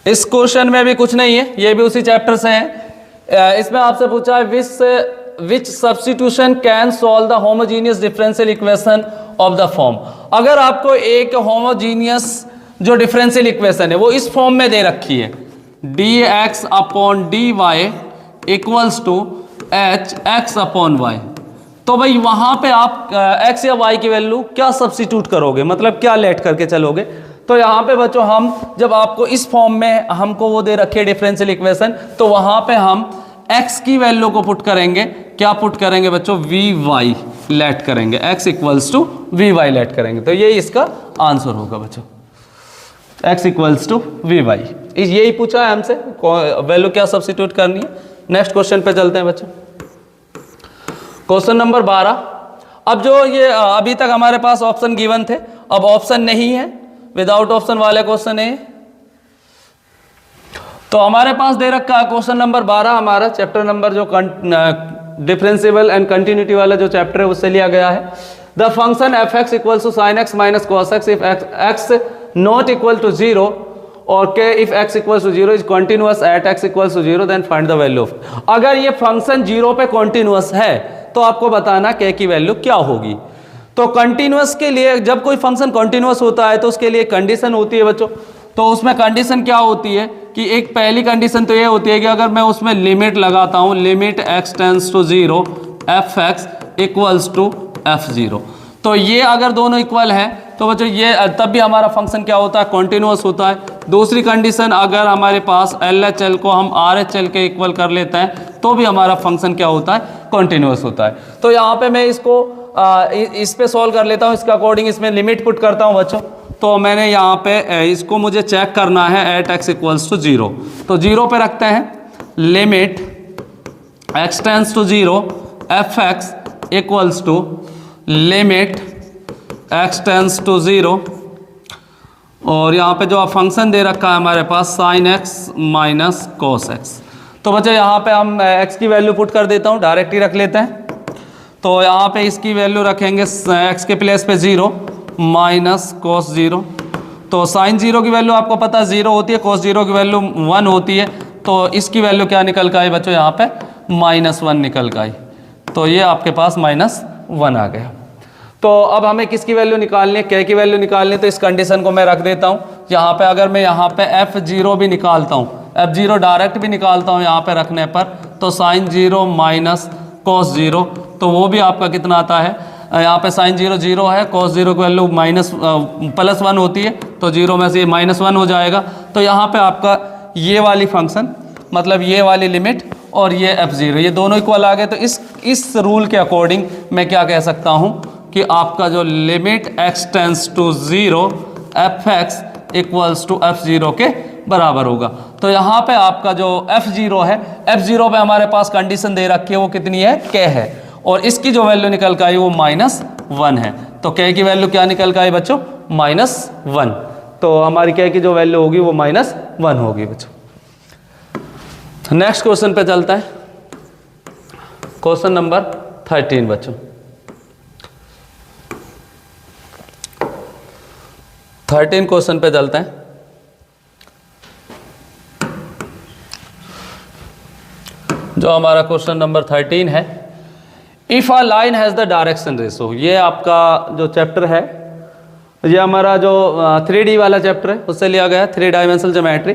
इस क्वेश्चन में भी कुछ नहीं है, ये भी उसी चैप्टर से है। इसमें आपसे पूछा है which substitution can solve the homogeneous differential equation of the form। अगर आपको एक होमोजीनियस जो डिफरेंशियल इक्वेशन है वो इस फॉर्म में दे रखी है, dx/dy इक्वल्स टू hx/y, तो भाई वहां पे आप x या y की वैल्यू क्या सब्स्टिट्यूट करोगे, मतलब क्या लेट करके चलोगे। तो यहाँ पे बच्चों हम जब आपको इस फॉर्म में हमको वो दे रखी है डिफरेंशियल इक्वेशन, तो वहां पे हम x की वैल्यू को पुट करेंगे, क्या पुट करेंगे बच्चों, vy लेट करेंगे, x equals to vy let करेंगे। तो ये इसका आंसर होगा बच्चों, x इक्वल्स टू vy। यही पूछा है हमसे, वैल्यू क्या सब्स्टिट्यूट करनी है। नेक्स्ट क्वेश्चन पे चलते हैं बच्चों, क्वेश्चन नंबर 12। अब जो ये अभी तक हमारे पास ऑप्शन गिवन थे, अब ऑप्शन नहीं है, विदाउट ऑप्शन वाले क्वेश्चन है। तो हमारे पास दे रखा है क्वेश्चन नंबर 12, हमारा चैप्टर नंबर जो डिफरेंशिएबल एंड कंटिन्यूटी वाला जो चैप्टर है उससे लिया गया है। The function f(x) equals to sin x minus cos x if x not equal to 0 और k if x equals to 0 is continuous at x equals to 0 then find the value of. अगर ये फंक्शन 0 पे कंटिन्यूअस है तो आपको बताना k की वैल्यू क्या होगी। तो कंटिन्यूअस के लिए, जब कोई फंक्शन कंटिन्यूअस होता है तो उसके लिए कंडीशन होती है बच्चों। तो उसमें कंडीशन क्या होती है कि एक पहली कंडीशन तो ये होती है कि अगर मैं उसमें लिमिट लगाता हूं, limit x tends to 0 f(x) equals to f(0), तो ये अगर दोनों इक्वल हैं तो बच्चों ये तब भी हमारा फंक्शन क्या होता है, कॉन्टिन्यूअस होता है। दूसरी कंडीशन, अगर हमारे पास LHL को हम RHL के इक्वल कर लेते हैं तो भी हमारा फंक्शन क्या होता है, कॉन्टिन्यूअस होता है। तो यहाँ पे मैं इसको इस पे सॉल्व कर लेता हूँ, इसका अकॉर्डिंग इसमें लिमिट पुट करता हूँ बच्चों। तो मैंने यहाँ पे इसको मुझे चेक करना है एट x इक्वल्स टू 0, तो 0 पे रखते हैं, limit x tends to 0 f(x) equals to limit x tends to 0, और यहाँ पे जो फंक्शन दे रखा है हमारे पास sin x minus cos x। तो बच्चे यहाँ पे हम x की वैल्यू पुट कर देता हूँ, डायरेक्ट ही रख लेते हैं। तो यहाँ पे इसकी वैल्यू रखेंगे x के प्लेस पे 0 माइनस cos 0, तो sin 0 की वैल्यू आपको पता है 0 होती है, cos 0 की वैल्यू 1 होती है, तो इसकी वैल्यू क्या निकल कर आई बच्चों, यहाँ पे -1 निकल कर आई। तो ये आपके पास -1 आ गया। तो अब हमें किसकी वैल्यू निकालनी है, k की वैल्यू निकालनी है। तो इस कंडीशन को मैं रख देता हूँ यहाँ पे। अगर मैं यहाँ पे f(0) भी निकालता हूँ, f(0) डायरेक्ट भी निकालता हूँ यहाँ पे रखने पर, तो sin 0 माइनस cos 0, तो वो भी आपका कितना आता है, यहाँ पे sin 0 0 है, cos 0 की वैल्यू +1 होती है, तो 0 में से -1 हो जाएगा। तो यहाँ पे आपका ये वाली फंक्शन, मतलब ये वाली लिमिट और ये f(0), ये दोनों इक्वल आ गए। तो इस रूल के अकॉर्डिंग मैं क्या कह सकता हूं कि आपका जो limit x tends to 0 fx equals to f0 के बराबर होगा। तो यहाँ पे आपका जो f0 है, f0 पे हमारे पास कंडीशन दे रखी है, वो कितनी है, k है, और इसकी जो वैल्यू निकल कर आई वो -1 है। तो k की वैल्यू क्या निकल कर आई बच्चों, -1। तो हमारी k की जो वैल्यू होगी वो -1 होगी बच्चों। नेक्स्ट क्वेश्चन पे चलता है, क्वेश्चन नंबर 13 बच्चों। 13 क्वेश्चन पे चलते हैं। जो हमारा क्वेश्चन नंबर 13 है, if a line has the direction ratio. ये आपका जो चैप्टर है, ये हमारा जो 3D वाला चैप्टर है उससे लिया गया है, 3 डायमेंशनल ज्योमेट्री।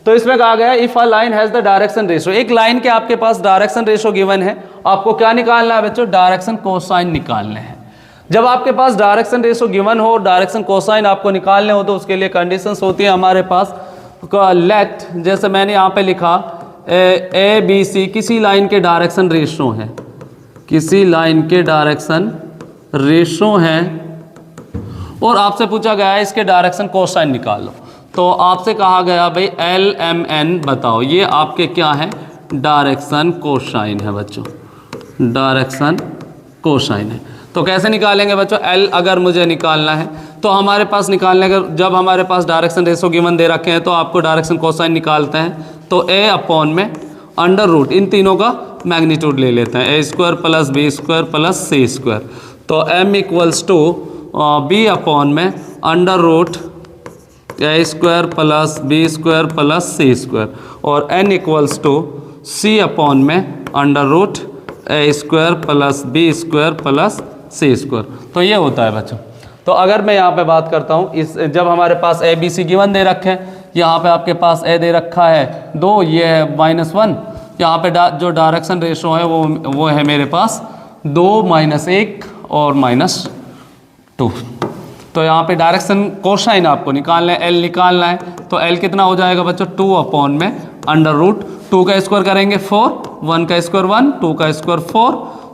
तो इसमें कहा गया if a line has the direction ratio, एक लाइन के आपके पास डायरेक्शन रेशो गिवन है, आपको क्या निकालना है बच्चों, डायरेक्शन कोसाइन निकालने हैं। जब आपके पास डायरेक्शन रेशो गिवन हो, डायरेक्शन कोसाइन आपको निकालने हो, तो उसके लिए कंडीशंस होती है हमारे पास। लेट, जैसे मैंने यहाँ पे लिखा ए बी सी किसी लाइन के डायरेक्शन रेशो है, किसी लाइन के डायरेक्शन रेशो है, और आपसे पूछा गया है इसके डायरेक्शन कोसाइन निकालो। तो आपसे कहा गया भाई एल एम एन बताओ, ये आपके क्या है, डायरेक्शन कोसाइन है बच्चों, डायरेक्शन कोसाइन है। तो कैसे निकालेंगे बच्चों, एल अगर मुझे निकालना है तो हमारे पास निकालने का, जब हमारे पास डायरेक्शन रेशो गिवन दे रखे हैं तो आपको डायरेक्शन कोसाइन निकालते हैं। तो ए अपॉन में अंडर रूट इन तीनों का मैग्नीट्यूड ले लेते हैं, A square plus B square plus C square. तो M equals to B upon में under root A square plus B square plus C square, और N equals to C upon में under root A square plus B square plus C square. तो ये होता है बच्चों। तो अगर मैं यहाँ पे बात करता हूँ, इस जब हमारे पास ए बी सी गिवन दे रखे हैं, यहाँ पे आपके पास ए दे रखा है 2, ये है -1, यहाँ पे जो डायरेक्शन रेशो है वो है मेरे पास 2 -1 और -2। तो यहाँ पे डायरेक्शन कोसाइन आपको निकालना है, एल निकालना है। तो एल कितना हो जाएगा बच्चों, 2 अपॉन में अंडर रूट 2 का स्क्वायर करेंगे 4, 1 का स्क्वायर 1, 2 का स्क्वायर 4।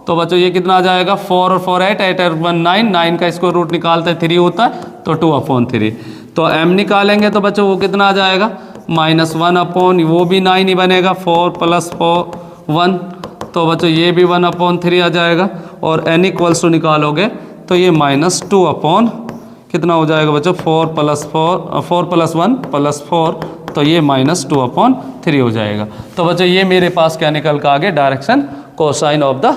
तो बच्चों ये कितना आ जाएगा, 4 और 4 8, 8 और 1 9, 9 का स्क्वायर रूट निकालते हैं 3 होता है, तो 2 अपॉन 3। तो m निकालेंगे तो बच्चों वो कितना आ जाएगा, -1 अपॉन, वो भी 9 ही बनेगा, 4 + 4 1। तो बच्चों ये भी 1 अपॉन 3 आ जाएगा, और n इक्वल्स टू निकालोगे तो ये -2 अपॉन कितना हो जाएगा बच्चों, 4 + 1 + 4, तो ये -2 अपॉन 3 हो जाएगा। तो बच्चों ये मेरे पास क्या निकल का आगे, direction cosine of the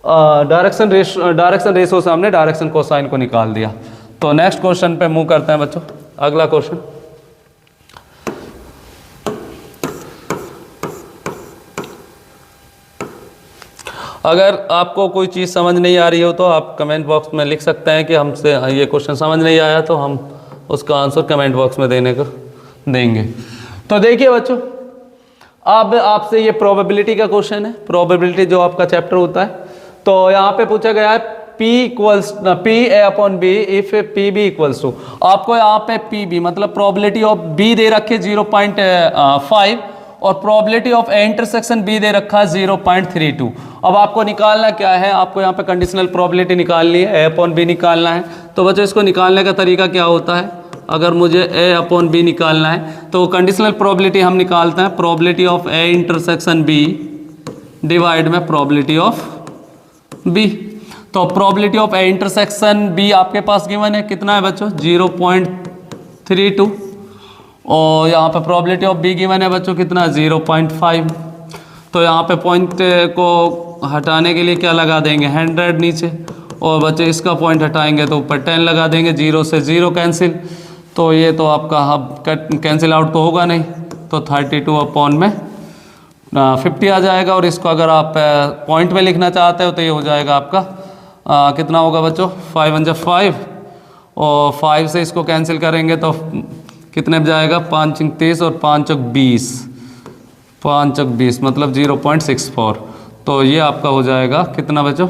direction ratio से हमने डायरेक्शन कोसाइन को निकाल दिया। तो नेक्स्ट क्वेश्चन पे मूव करते हैं बच्चों। अगला क्वेश्चन, अगर आपको कोई चीज़ समझ नहीं आ रही हो तो आप कमेंट बॉक्स में लिख सकते हैं कि हमसे ये क्वेश्चन समझ नहीं आया, तो हम उसका आंसर कमेंट बॉक्स में देने को देंगे। तो देखिए बच्चों, अब आपसे ये प्रोबेबिलिटी का क्वेश्चन है, प्रोबेबिलिटी जो आपका चैप्टर होता है। तो यहाँ पे पूछा गया है P A upon B if P B equals to, आपको यहाँ पे पी बी मतलब प्रोबेबिलिटी ऑफ बी दे रखे 0.5 और probability of A intersection B दे रखा है 0.32। अब आपको निकालना क्या है, आपको यहाँ पे कंडीशनल प्रोबेबिलिटी निकालनी है, ए अपॉन बी निकालना है। तो बच्चों इसको निकालने का तरीका क्या होता है, अगर मुझे ए अपॉन बी निकालना है तो कंडीशनल प्रोबेबिलिटी हम निकालते हैं, probability of A intersection B divide में प्रोबेबिलिटी ऑफ बी। तो probability of A intersection B आपके पास गिवन है, कितना है बच्चों, 0.32, और यहाँ पे प्रोबेबिलिटी ऑफ बी गिवन है बच्चों कितना, 0.5। तो यहाँ पे पॉइंट को हटाने के लिए क्या लगा देंगे, 100 नीचे, और बच्चे इसका पॉइंट हटाएंगे तो ऊपर 10 लगा देंगे, 0 से 0 कैंसिल। तो ये तो आपका हब कैंसिल आउट तो होगा नहीं, तो 32 अपॉन में 50 आ जाएगा। और इसको अगर आप पॉइंट में लिखना चाहते हो तो ये हो जाएगा आपका कितना होगा बच्चों, 5 × 5, और 5 से इसको कैंसिल करेंगे तो कितने जाएगा, 5 × 30 और 5 × 20, 5 × 20 मतलब 0.64। तो ये आपका हो जाएगा कितना बच्चों,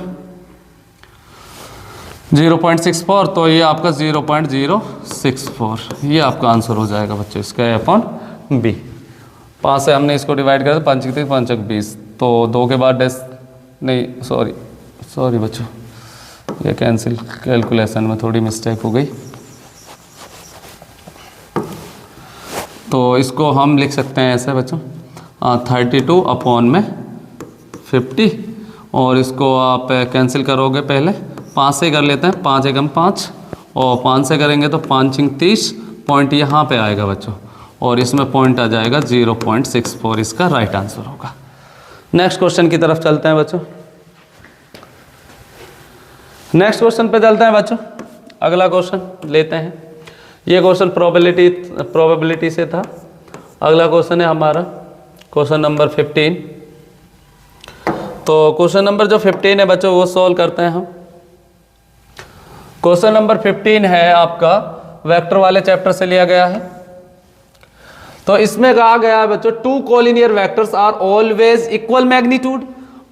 0.64, तो ये आपका 0.064, ये आपका आंसर हो जाएगा बच्चों इसका ए अपॉन बी। 5 से हमने इसको डिवाइड कर दिया, 5 × 30 5 × 20, तो 2 के बाद नहीं सॉरी बच्चों, ये कैंसिल, कैलकुलेशन में थोड़ी मिस्टेक हो गई। तो इसको हम लिख सकते हैं ऐसे बच्चों, 32 अपॉन में 50, और इसको आप कैंसिल करोगे, पहले 5 से कर लेते हैं, 5 एकम 5, और 5 से करेंगे तो 5 30, पॉइंट यहाँ पे आएगा बच्चों, और इसमें पॉइंट आ जाएगा 0.64, इसका राइट आंसर होगा। नेक्स्ट क्वेश्चन की तरफ चलते हैं बच्चों। नेक्स्ट क्वेश्चन पे चलते हैं बच्चों। अगला क्वेश्चन लेते हैं। ये क्वेश्चन प्रोबेबिलिटी से था। अगला क्वेश्चन है हमारा क्वेश्चन नंबर 15। तो क्वेश्चन नंबर जो 15 है बच्चों वो सॉल्व करते हैं हम। क्वेश्चन नंबर 15 है आपका वेक्टर वाले चैप्टर से लिया गया है। तो इसमें कहा गया है बच्चों, 2 collinear vectors are always equal magnitude.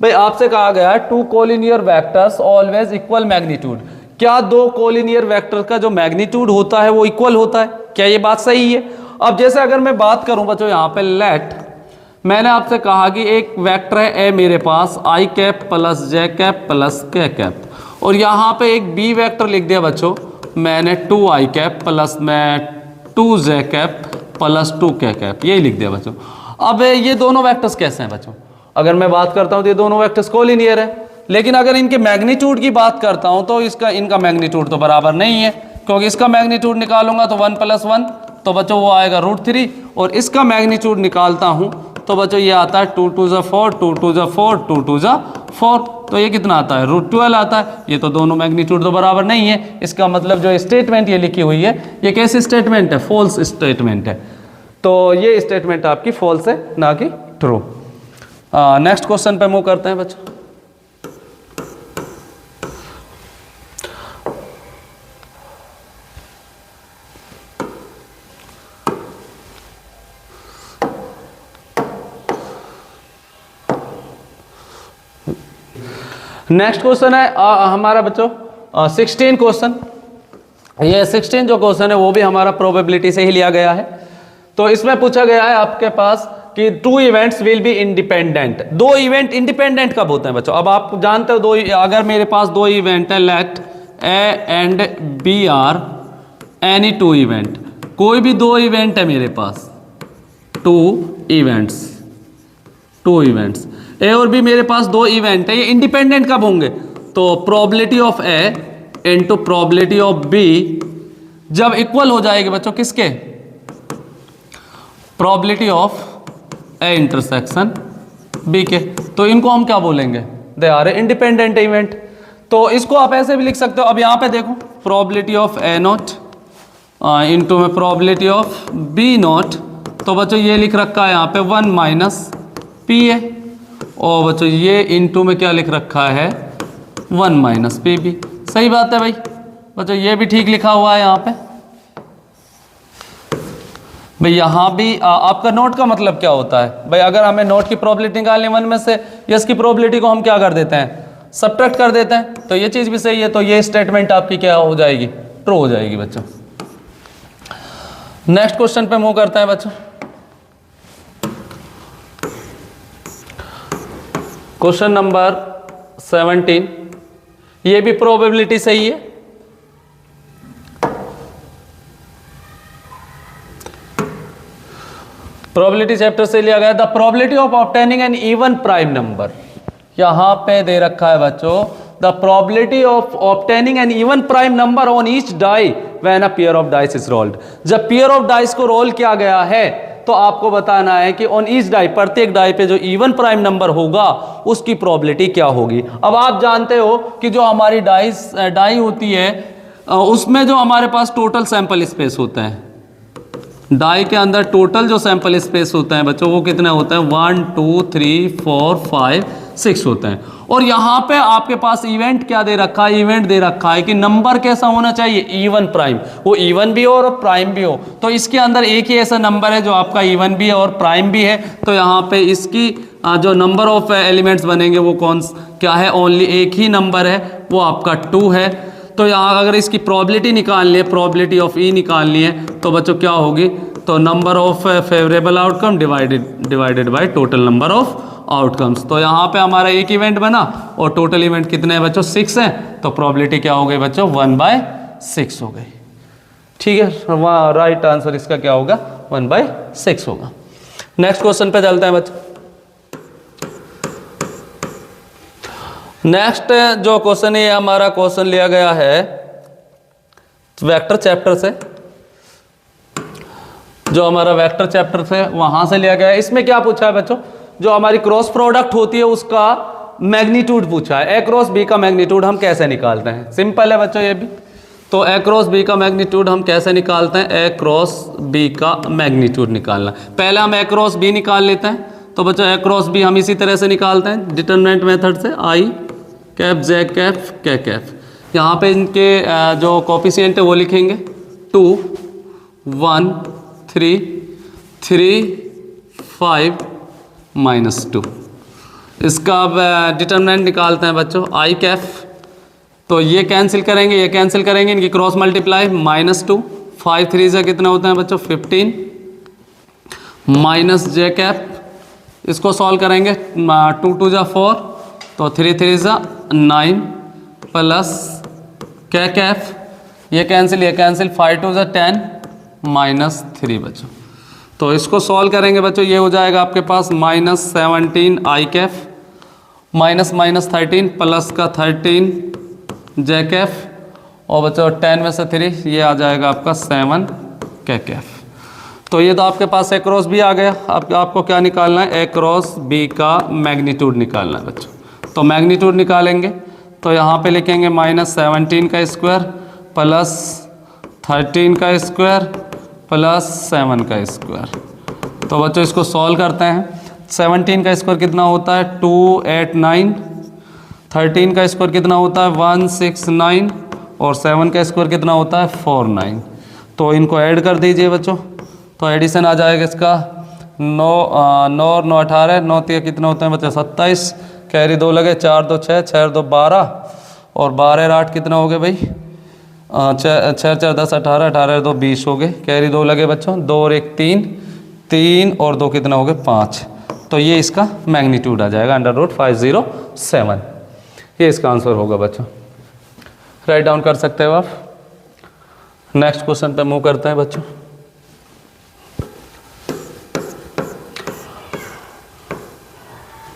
भाई आपसे कहा गया है 2 collinear vectors always equal magnitude. क्या 2 कोलिनियर वेक्टर का जो मैग्नीट्यूड होता है वो इक्वल होता है? क्या ये बात सही है? अब जैसे अगर मैं बात करूं बच्चों यहाँ पे लेट, मैंने आपसे कहा कि एक वेक्टर है ए मेरे पास, आई कैप प्लस जे कैप प्लस के कैप, और यहाँ पे एक बी वेक्टर लिख दिया बच्चों मैंने 2 आई कैप प्लस में 2 जे कैप प्लस 2 के कैप, यही लिख दिया बच्चों। अब ये दोनों वेक्टर्स कैसे हैं बच्चों? अगर मैं बात करता हूँ तो ये दोनों वेक्टर्स कोलिनियर है, लेकिन अगर इनके मैग्नीट्यूड की बात करता हूँ तो इनका मैग्नीट्यूड तो बराबर नहीं है, क्योंकि इसका मैग्नीट्यूड निकालूंगा तो 1 + 1 तो बच्चों वो आएगा √3, और इसका मैग्नीट्यूड निकालता हूँ तो बच्चों ये आता है 2 × 2 = 4, 2 × 2 = 4, 2 × 2 = 4, तो ये कितना आता है? √12 आता है। ये तो दोनों मैग्नीट्यूड तो बराबर नहीं है। इसका मतलब जो स्टेटमेंट ये लिखी हुई है ये कैसी स्टेटमेंट है? फॉल्स स्टेटमेंट है। तो ये स्टेटमेंट आपकी फॉल्स है, ना कि ट्रू। नेक्स्ट क्वेश्चन पे मूव करते हैं बच्चों। नेक्स्ट क्वेश्चन है हमारा बच्चों 16 क्वेश्चन। ये 16 जो क्वेश्चन है वो भी हमारा प्रोबेबिलिटी से ही लिया गया है। तो इसमें पूछा गया है आपके पास कि 2 events will be independent. 2 event independent कब होते हैं बच्चों? अब आप जानते हो अगर मेरे पास 2 इवेंट है, let A and B are any 2 event, कोई भी 2 इवेंट है मेरे पास, 2 इवेंट्स ए और बी मेरे पास 2 इवेंट है, ये इंडिपेंडेंट कब होंगे? तो probability of A into probability of B जब इक्वल हो जाएगी बच्चों किसके? Probability of A intersection B के। तो इनको हम क्या बोलेंगे? They are independent event. तो इसको आप ऐसे भी लिख सकते हो। अब यहां पे देखो, probability of A not into में प्रोबेबिलिटी ऑफ बी नॉट, तो बच्चों ये लिख रखा है यहाँ पे 1 - पी ए, और बच्चों ये इनटू में क्या लिख रखा है? 1 - पी बी। सही बात है भाई बच्चों, ये भी ठीक लिखा हुआ है यहाँ पे भाई। यहाँ भी आपका नोट का मतलब क्या होता है भाई? अगर हमें नोट की प्रोबेबिलिटी निकालनी 1 में से, यस की प्रोबेबिलिटी को हम क्या कर देते हैं? सब्ट्रैक्ट कर देते हैं। तो ये चीज़ भी सही है। तो ये स्टेटमेंट आपकी क्या हो जाएगी? ट्रू हो जाएगी बच्चों। नेक्स्ट क्वेश्चन पे मूव करते हैं बच्चों। क्वेश्चन नंबर 17, ये भी प्रोबेबिलिटी सही है। प्रोबेबिलिटी चैप्टर से लिया गया। The probability of obtaining an even prime number, यहां पे दे रखा है बच्चों the probability of obtaining an even prime number on each die when a pair of dice is rolled. जब पेयर ऑफ डाइस को रोल किया गया है तो आपको बताना है कि ऑन ईच डाई, प्रत्येक डाई पे जो इवन प्राइम नंबर होगा उसकी प्रोबेबिलिटी क्या होगी। अब आप जानते हो कि जो हमारी डाई होती है उसमें जो हमारे पास टोटल सैंपल स्पेस होता है, डाई के अंदर टोटल जो सैंपल स्पेस होता है बच्चों वो कितने होते हैं? 1 2 3 4 5 6 होते हैं। और यहाँ पे आपके पास इवेंट क्या दे रखा है? इवेंट दे रखा है कि नंबर कैसा होना चाहिए? इवन प्राइम, वो इवन भी हो और प्राइम भी हो। तो इसके अंदर एक ही ऐसा नंबर है जो आपका इवन भी है और प्राइम भी है। तो यहाँ पे इसकी जो नंबर ऑफ एलिमेंट्स बनेंगे वो क्या है? ओनली एक ही नंबर है, वो आपका 2 है। तो यहाँ अगर इसकी प्रोबेबिलिटी निकालनी है, प्रोबेबिलिटी ऑफ ई निकालनी है, तो बच्चों क्या होगी? तो number of favourable outcome divided by total number of outcomes. तो यहाँ पे हमारा एक इवेंट बना और टोटल इवेंट कितने हैं बच्चों, 6 हैं, तो प्रोबेबिलिटी क्या हो गई बच्चों, 1/6 हो गई। ठीक है, वहाँ राइट आंसर इसका क्या होगा, 1/6 होगा। नेक्स्ट क्वेश्चन पे चलते हैं बच्चों। नेक्स्ट जो क्वेश्चन है हमारा क्वेश्चन लिया गया है वेक्टर चैप्टर से, जो हमारा वेक्टर चैप्टर से वहां से लिया गया है। इसमें क्या पूछा है बच्चों, जो हमारी क्रॉस प्रोडक्ट होती है उसका मैग्नीट्यूड पूछा है। ए क्रॉस बी का मैग्नीट्यूड हम कैसे निकालते हैं, सिंपल है बच्चों ये भी। तो ए क्रॉस बी का मैग्नीट्यूड हम कैसे निकालते हैं, ए क्रॉस बी का मैग्नीट्यूड निकालना। पहले हम ए क्रॉस बी निकाल लेते हैं। तो बच्चों ए क्रॉस बी हम इसी तरह से निकालते हैं डिटरमिनेंट मेथड से, आई कैप जे कैप के कैप। यहाँ पे इनके जो कोफिशिएंट है वो लिखेंगे 2 1 3 3 5 -2। इसका अब डिटरमिनेंट निकालते हैं बच्चों, आई कैप। तो ये कैंसिल करेंगे, ये कैंसिल करेंगे, इनकी क्रॉस मल्टीप्लाई, -2 5 3 से कितना होता है बच्चों 15 माइनस जे कैप। इसको सॉल्व करेंगे, 2 2 जा 4, तो 3 3 जा 9 प्लस क्या कैप, ये कैंसिल 5 2 जा 10 -3 बच्चों। तो इसको सॉल्व करेंगे बच्चों, ये हो जाएगा आपके पास -17 आई कैफ माइनस 13 प्लस का 13 जे कैफ, और बच्चों 10 में से 3 ये आ जाएगा आपका 7 के कैफ। तो ये तो आपके पास ए क्रॉस बी आ गया। अब आपको क्या निकालना है, ए क्रॉस बी का मैग्नीट्यूड निकालना है बच्चों। तो मैग्नीट्यूड निकालेंगे तो यहाँ पे लिखेंगे -17 का स्क्वायर प्लस 13 का स्क्वायर प्लस 7 का स्क्वायर। तो बच्चों इसको सॉल्व करते हैं। 17 का स्क्वायर कितना होता है 289, 13 का स्क्वायर कितना होता है 169, और 7 का स्क्वायर कितना होता है 49। तो इनको ऐड कर दीजिए बच्चों। तो एडिशन आ जाएगा इसका 9 9 9 18, 9 3 कितना होता है बच्चों 27, कैरी 2 लगे, 4 2 6, 6 2 12, और 12 8 कितना हो गए भाई 6 4 10 18, 18 2 20 हो गए, कैरी 2 लगे बच्चों, 2 और 1 3, 3 और 2 कितना हो गए 5। तो ये इसका मैग्नीट्यूड आ जाएगा √507। ये इसका आंसर होगा बच्चों। राइट डाउन कर सकते हो आप। नेक्स्ट क्वेश्चन पे मूव करते हैं बच्चों।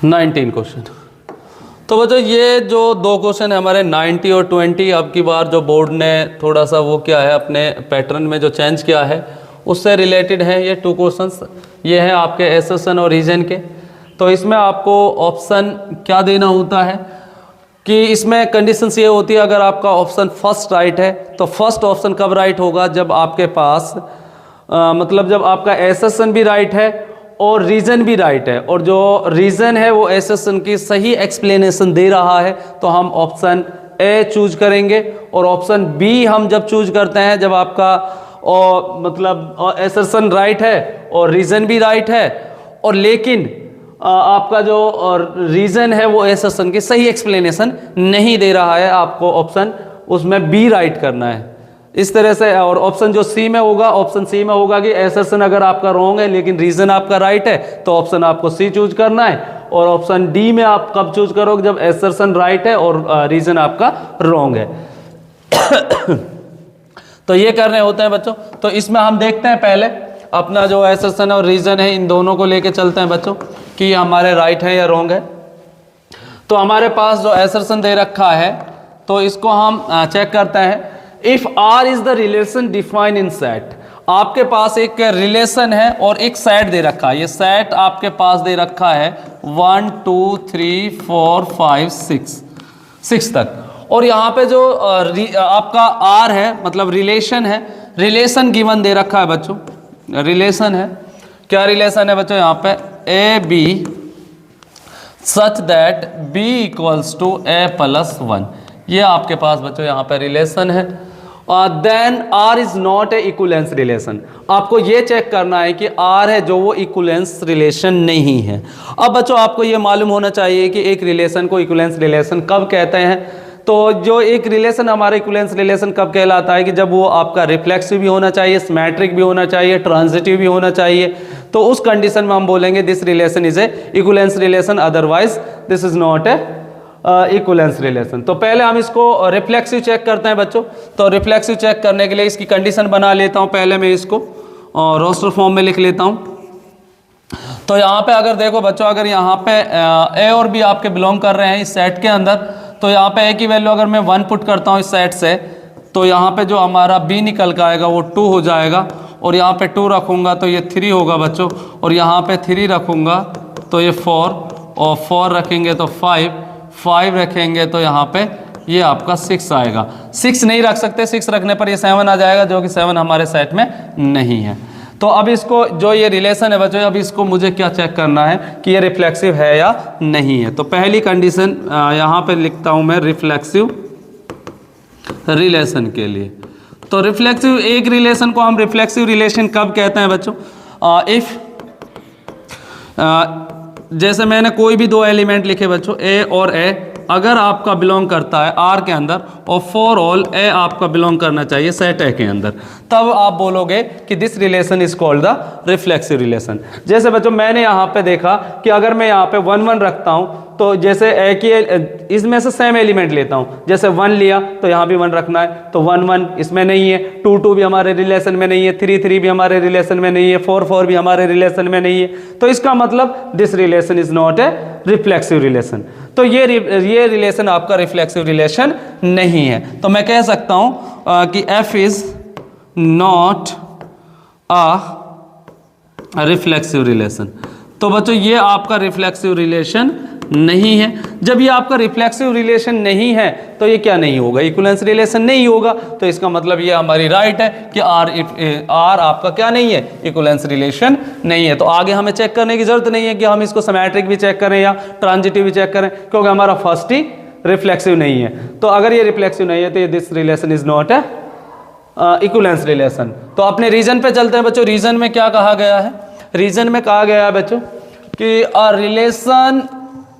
Nineteen question. तो बच्चों ये जो 2 क्वेश्चन है हमारे 90 और 20, अब की बार जो बोर्ड ने थोड़ा सा वो किया है अपने पैटर्न में जो चेंज किया है उससे रिलेटेड है ये 2 क्वेश्चंस। ये हैं आपके एसेशन और रीजन के। तो इसमें आपको ऑप्शन क्या देना होता है कि इसमें कंडीशंस ये होती है, अगर आपका ऑप्शन फर्स्ट राइट है तो फर्स्ट ऑप्शन कब राइट होगा, जब आपके पास मतलब जब आपका एसेशन भी राइट है और रीज़न भी राइट है, और जो रीज़न है वो एसेशन की सही एक्सप्लेनेशन दे रहा है, तो हम ऑप्शन ए चूज करेंगे। और ऑप्शन बी हम जब चूज करते हैं जब आपका मतलब एसेशन राइट है और रीज़न भी राइट है, और लेकिन आपका जो रीज़न है वो एसेशन की सही एक्सप्लेनेशन नहीं दे रहा है, आपको ऑप्शन उसमें बी राइट करना है इस तरह से। और ऑप्शन जो सी में होगा, ऑप्शन सी में होगा कि एसेशन अगर आपका रॉन्ग है लेकिन रीजन आपका राइट है, तो ऑप्शन आपको सी चूज करना है। और ऑप्शन डी में आप कब चूज करोगे, जब एसेशन राइट है और रीजन आपका रॉन्ग है। तो ये करने होते हैं बच्चों। तो इसमें हम देखते हैं पहले अपना जो एसेशन और रीजन है इन दोनों को लेके चलते हैं बच्चों कि ये हमारे राइट है या रॉन्ग है। तो हमारे पास जो एसेशन दे रखा है तो इसको हम चेक करते हैं। If R is the relation defined in set, आपके पास एक रिलेशन है और एक सेट दे रखा है। ये सेट आपके पास दे रखा है 1 2 3 4 5 6 तक, और यहाँ पे जो आपका आर है मतलब रिलेशन है, रिलेशन गिवन दे रखा है बच्चों। रिलेशन है, क्या रिलेशन है बच्चों यहाँ पे A B such that B equals to A plus 1। ये आपके पास बच्चों यहाँ पे रिलेशन है। Then R is not a equivalence relation. आपको ये चेक करना है कि आर है जो वो इक्विवेलेंस रिलेशन नहीं है। अब बच्चों आपको ये मालूम होना चाहिए कि एक रिलेशन को इक्विवेलेंस रिलेशन कब कहते हैं, तो जो एक रिलेशन हमारा इक्विवेलेंस रिलेशन कब कहलाता है कि जब वो आपका रिफ्लेक्सिव भी होना चाहिए, सिमेट्रिक भी होना चाहिए, ट्रांजिटिव भी होना चाहिए, तो उस कंडीशन में हम बोलेंगे this relation is a equivalence relation, otherwise this is not a equivalence relation. तो पहले हम इसको रिफ्लेक्सिव चेक करते हैं बच्चों। तो रिफ्लेक्सिव चेक करने के लिए इसकी कंडीशन बना लेता हूं, पहले मैं इसको रोस्टर फॉर्म में लिख लेता हूं। तो यहाँ पे अगर देखो बच्चों, अगर यहाँ पे ए और बी आपके बिलोंग कर रहे हैं इस सेट के अंदर, तो यहाँ पे ए की वैल्यू अगर मैं 1 पुट करता हूँ इस सेट से, तो यहाँ पे जो हमारा बी निकल के आएगा वो 2 हो जाएगा, और यहाँ पे 2 रखूँगा तो ये 3 होगा बच्चों, और यहाँ पे 3 रखूँगा तो ये 4, और 4 रखेंगे तो 5 रखेंगे तो यहाँ पे ये आपका 6 आएगा। 6 नहीं रख सकते, 6 रखने पर ये 7 आ जाएगा, जो कि 7 हमारे सेट में नहीं है। तो अब इसको जो ये रिलेशन है बच्चों, अब इसको मुझे क्या चेक करना है कि ये रिफ्लेक्सिव है या नहीं है। तो पहली कंडीशन यहाँ पे लिखता हूँ मैं रिफ्लेक्सिव रिलेशन के लिए। तो रिफ्लेक्सिव एक रिलेशन को हम रिफ्लेक्सिव रिलेशन कब कहते हैं बच्चों? इफ जैसे मैंने कोई भी 2 एलिमेंट लिखे बच्चों, ए और ए, अगर आपका बिलोंग करता है आर के अंदर और फॉर ऑल ए आपका बिलोंग करना चाहिए सेट ए के अंदर, तब आप बोलोगे कि this relation is called the reflexive relation. जैसे बच्चों मैंने यहाँ पे देखा कि अगर मैं यहाँ पे 1 1 रखता हूँ, तो जैसे ए की इसमें से सेम एलिमेंट लेता हूँ, जैसे 1 लिया तो यहाँ भी 1 रखना है, तो 1 1 इसमें नहीं है, 2 2 भी हमारे रिलेशन में नहीं है, 3 3 भी हमारे रिलेशन में नहीं है, 4 4 भी हमारे रिलेशन में नहीं है। तो इसका मतलब this relation is not a reflexive relation. तो ये रिलेशन आपका रिफ्लेक्सिव रिलेशन नहीं है। तो मैं कह सकता हूं कि F is not a reflexive relation. तो बच्चों ये आपका रिफ्लेक्सिव रिलेशन नहीं है। जब ये आपका रिफ्लेक्सिव रिलेशन नहीं है तो ये क्या नहीं होगा? इक्विवेलेंस रिलेशन नहीं होगा। तो इसका मतलब ये हमारी राइट है कि आर आपका क्या नहीं है? इक्विवेलेंस रिलेशन नहीं है। तो आगे हमें चेक करने की जरूरत नहीं है कि हम इसको सिमेट्रिक भी चेक करें या ट्रांजिटिव भी चेक करें, क्योंकि हमारा फर्स्ट ही रिफ्लेक्सिव नहीं है। तो अगर ये रिफ्लेक्सिव नहीं है तो ये this relation is not a equivalence relation. तो अपने रीजन पे चलते हैं बच्चों। रीजन में क्या कहा गया है? रीजन में कहा गया है बच्चों कि a relation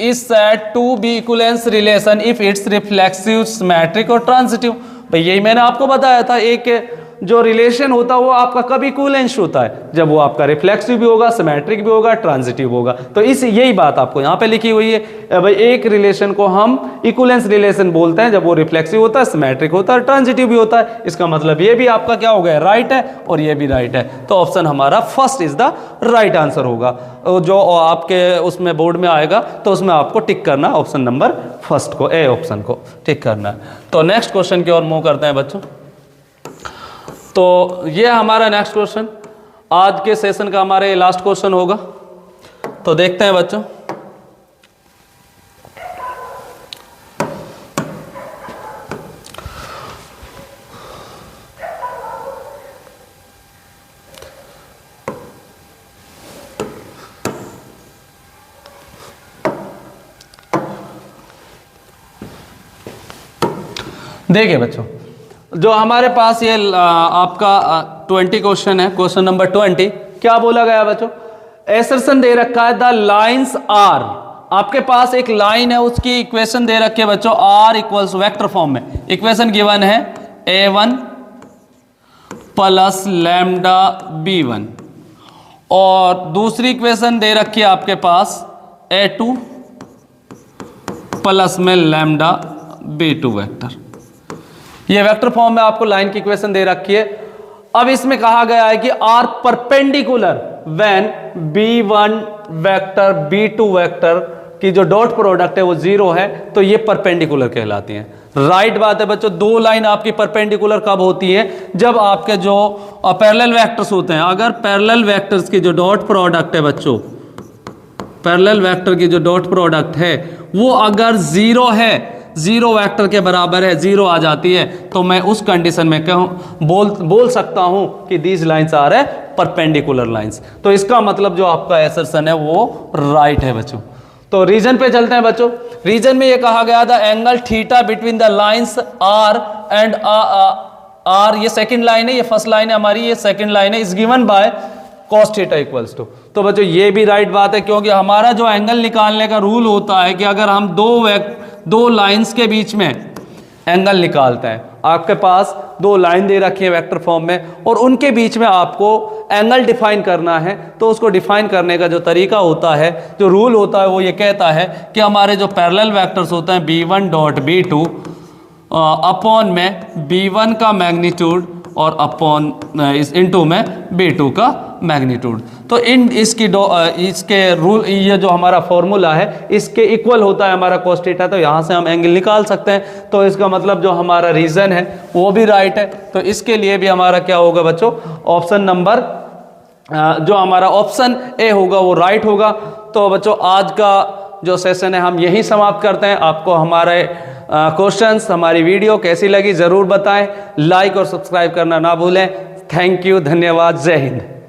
is said to be equivalence relation if it's reflexive, symmetric और transitive। भाई यही मैंने आपको बताया था, एक जो रिलेशन होता है वो आपका कब इक्विवेलेंस होता है? जब वो आपका रिफ्लेक्सिव भी होगा, सिमेट्रिक भी होगा, ट्रांजिटिव होगा। तो इस यही बात आपको यहाँ पे लिखी हुई है। भाई एक रिलेशन को हम इक्विवेलेंस रिलेशन बोलते हैं जब वो रिफ्लेक्सिव होता है, सिमेट्रिक होता है, ट्रांजिटिव भी होता है। इसका मतलब ये भी आपका क्या हो गया? राइट है, और ये भी राइट है। तो ऑप्शन हमारा first is the right answer होगा। जो आपके उसमें बोर्ड में आएगा तो उसमें आपको टिक करना ऑप्शन नंबर फर्स्ट को, ए ऑप्शन को टिक करना है। तो नेक्स्ट क्वेश्चन की ओर मूव करते हैं बच्चों। तो ये हमारा नेक्स्ट क्वेश्चन आज के सेशन का हमारे लास्ट क्वेश्चन होगा। तो देखते हैं बच्चों। देखिए बच्चों, जो हमारे पास ये आपका 20 क्वेश्चन है, क्वेश्चन नंबर 20। क्या बोला गया बच्चों? एसर्शन दे रखा है द लाइंस आर। आपके पास एक लाइन है, उसकी इक्वेशन दे रखी है बच्चों आर इक्वल्स वेक्टर फॉर्म में। इक्वेशन गिवन है a1 प्लस लैम्डा b1, और दूसरी इक्वेशन दे रखी है आपके पास a2 प्लस में लैम्डा b2 वेक्टर। ये वेक्टर फॉर्म में आपको लाइन की इक्वेशन दे रखी है। अब इसमें कहा गया है कि are perpendicular when b1 vector b2 vector की जो डॉट प्रोडक्ट है वो 0 है, तो ये परपेंडिकुलर कहलाती हैं। राइट बात है बच्चों। दो लाइन आपकी परपेंडिकुलर कब होती है? जब आपके जो पैरेलल वेक्टर्स होते हैं, अगर पैरेलल वेक्टर्स की जो डॉट प्रोडक्ट है बच्चों, पैरेलल वेक्टर की जो डॉट प्रोडक्ट है वो अगर 0 है, 0 वेक्टर के बराबर है, 0 आ जाती है, तो मैं उस कंडीशन में बोल सकता हूं कि these lines are a perpendicular lines. तो इसका मतलब जो आपका एसर्शन है वो राइट है बच्चों। तो रीजन पे चलते हैं बच्चों। रीजन में ये कहा गया था angle theta between the lines R and R, ये सेकंड लाइन है, ये फर्स्ट लाइन है हमारी, ये सेकंड लाइन है, is given by cos theta equals to. तो बच्चों ये भी राइट बात है, क्योंकि हमारा जो एंगल निकालने का रूल होता है कि अगर हम दो लाइंस के बीच में एंगल निकालता है। आपके पास दो लाइन दे रखी है वेक्टर फॉर्म में और उनके बीच में आपको एंगल डिफाइन करना है, तो उसको डिफाइन करने का जो तरीका होता है, जो रूल होता है, वो ये कहता है कि हमारे जो पैरेलल वेक्टर्स होते हैं b1 डॉट b2 अपॉन में b1 का मैग्नीट्यूड और अपॉन इस इनटू में b2 का मैग्नीट्यूड, तो इन इसके रूल, ये जो हमारा फॉर्मूला है इसके इक्वल होता है हमारा cos थीटा, तो यहाँ से हम एंगल निकाल सकते हैं। तो इसका मतलब जो हमारा रीज़न है वो भी राइट है। तो इसके लिए भी हमारा क्या होगा बच्चों, ऑप्शन नंबर जो हमारा ऑप्शन ए होगा वो राइट होगा। तो बच्चों आज का जो सेशन है हम यहीं समाप्त करते हैं। आपको हमारे क्वेश्चंस, हमारी वीडियो कैसी लगी ज़रूर बताएं, लाइक और सब्सक्राइब करना ना भूलें। थैंक यू, धन्यवाद, जय हिंद।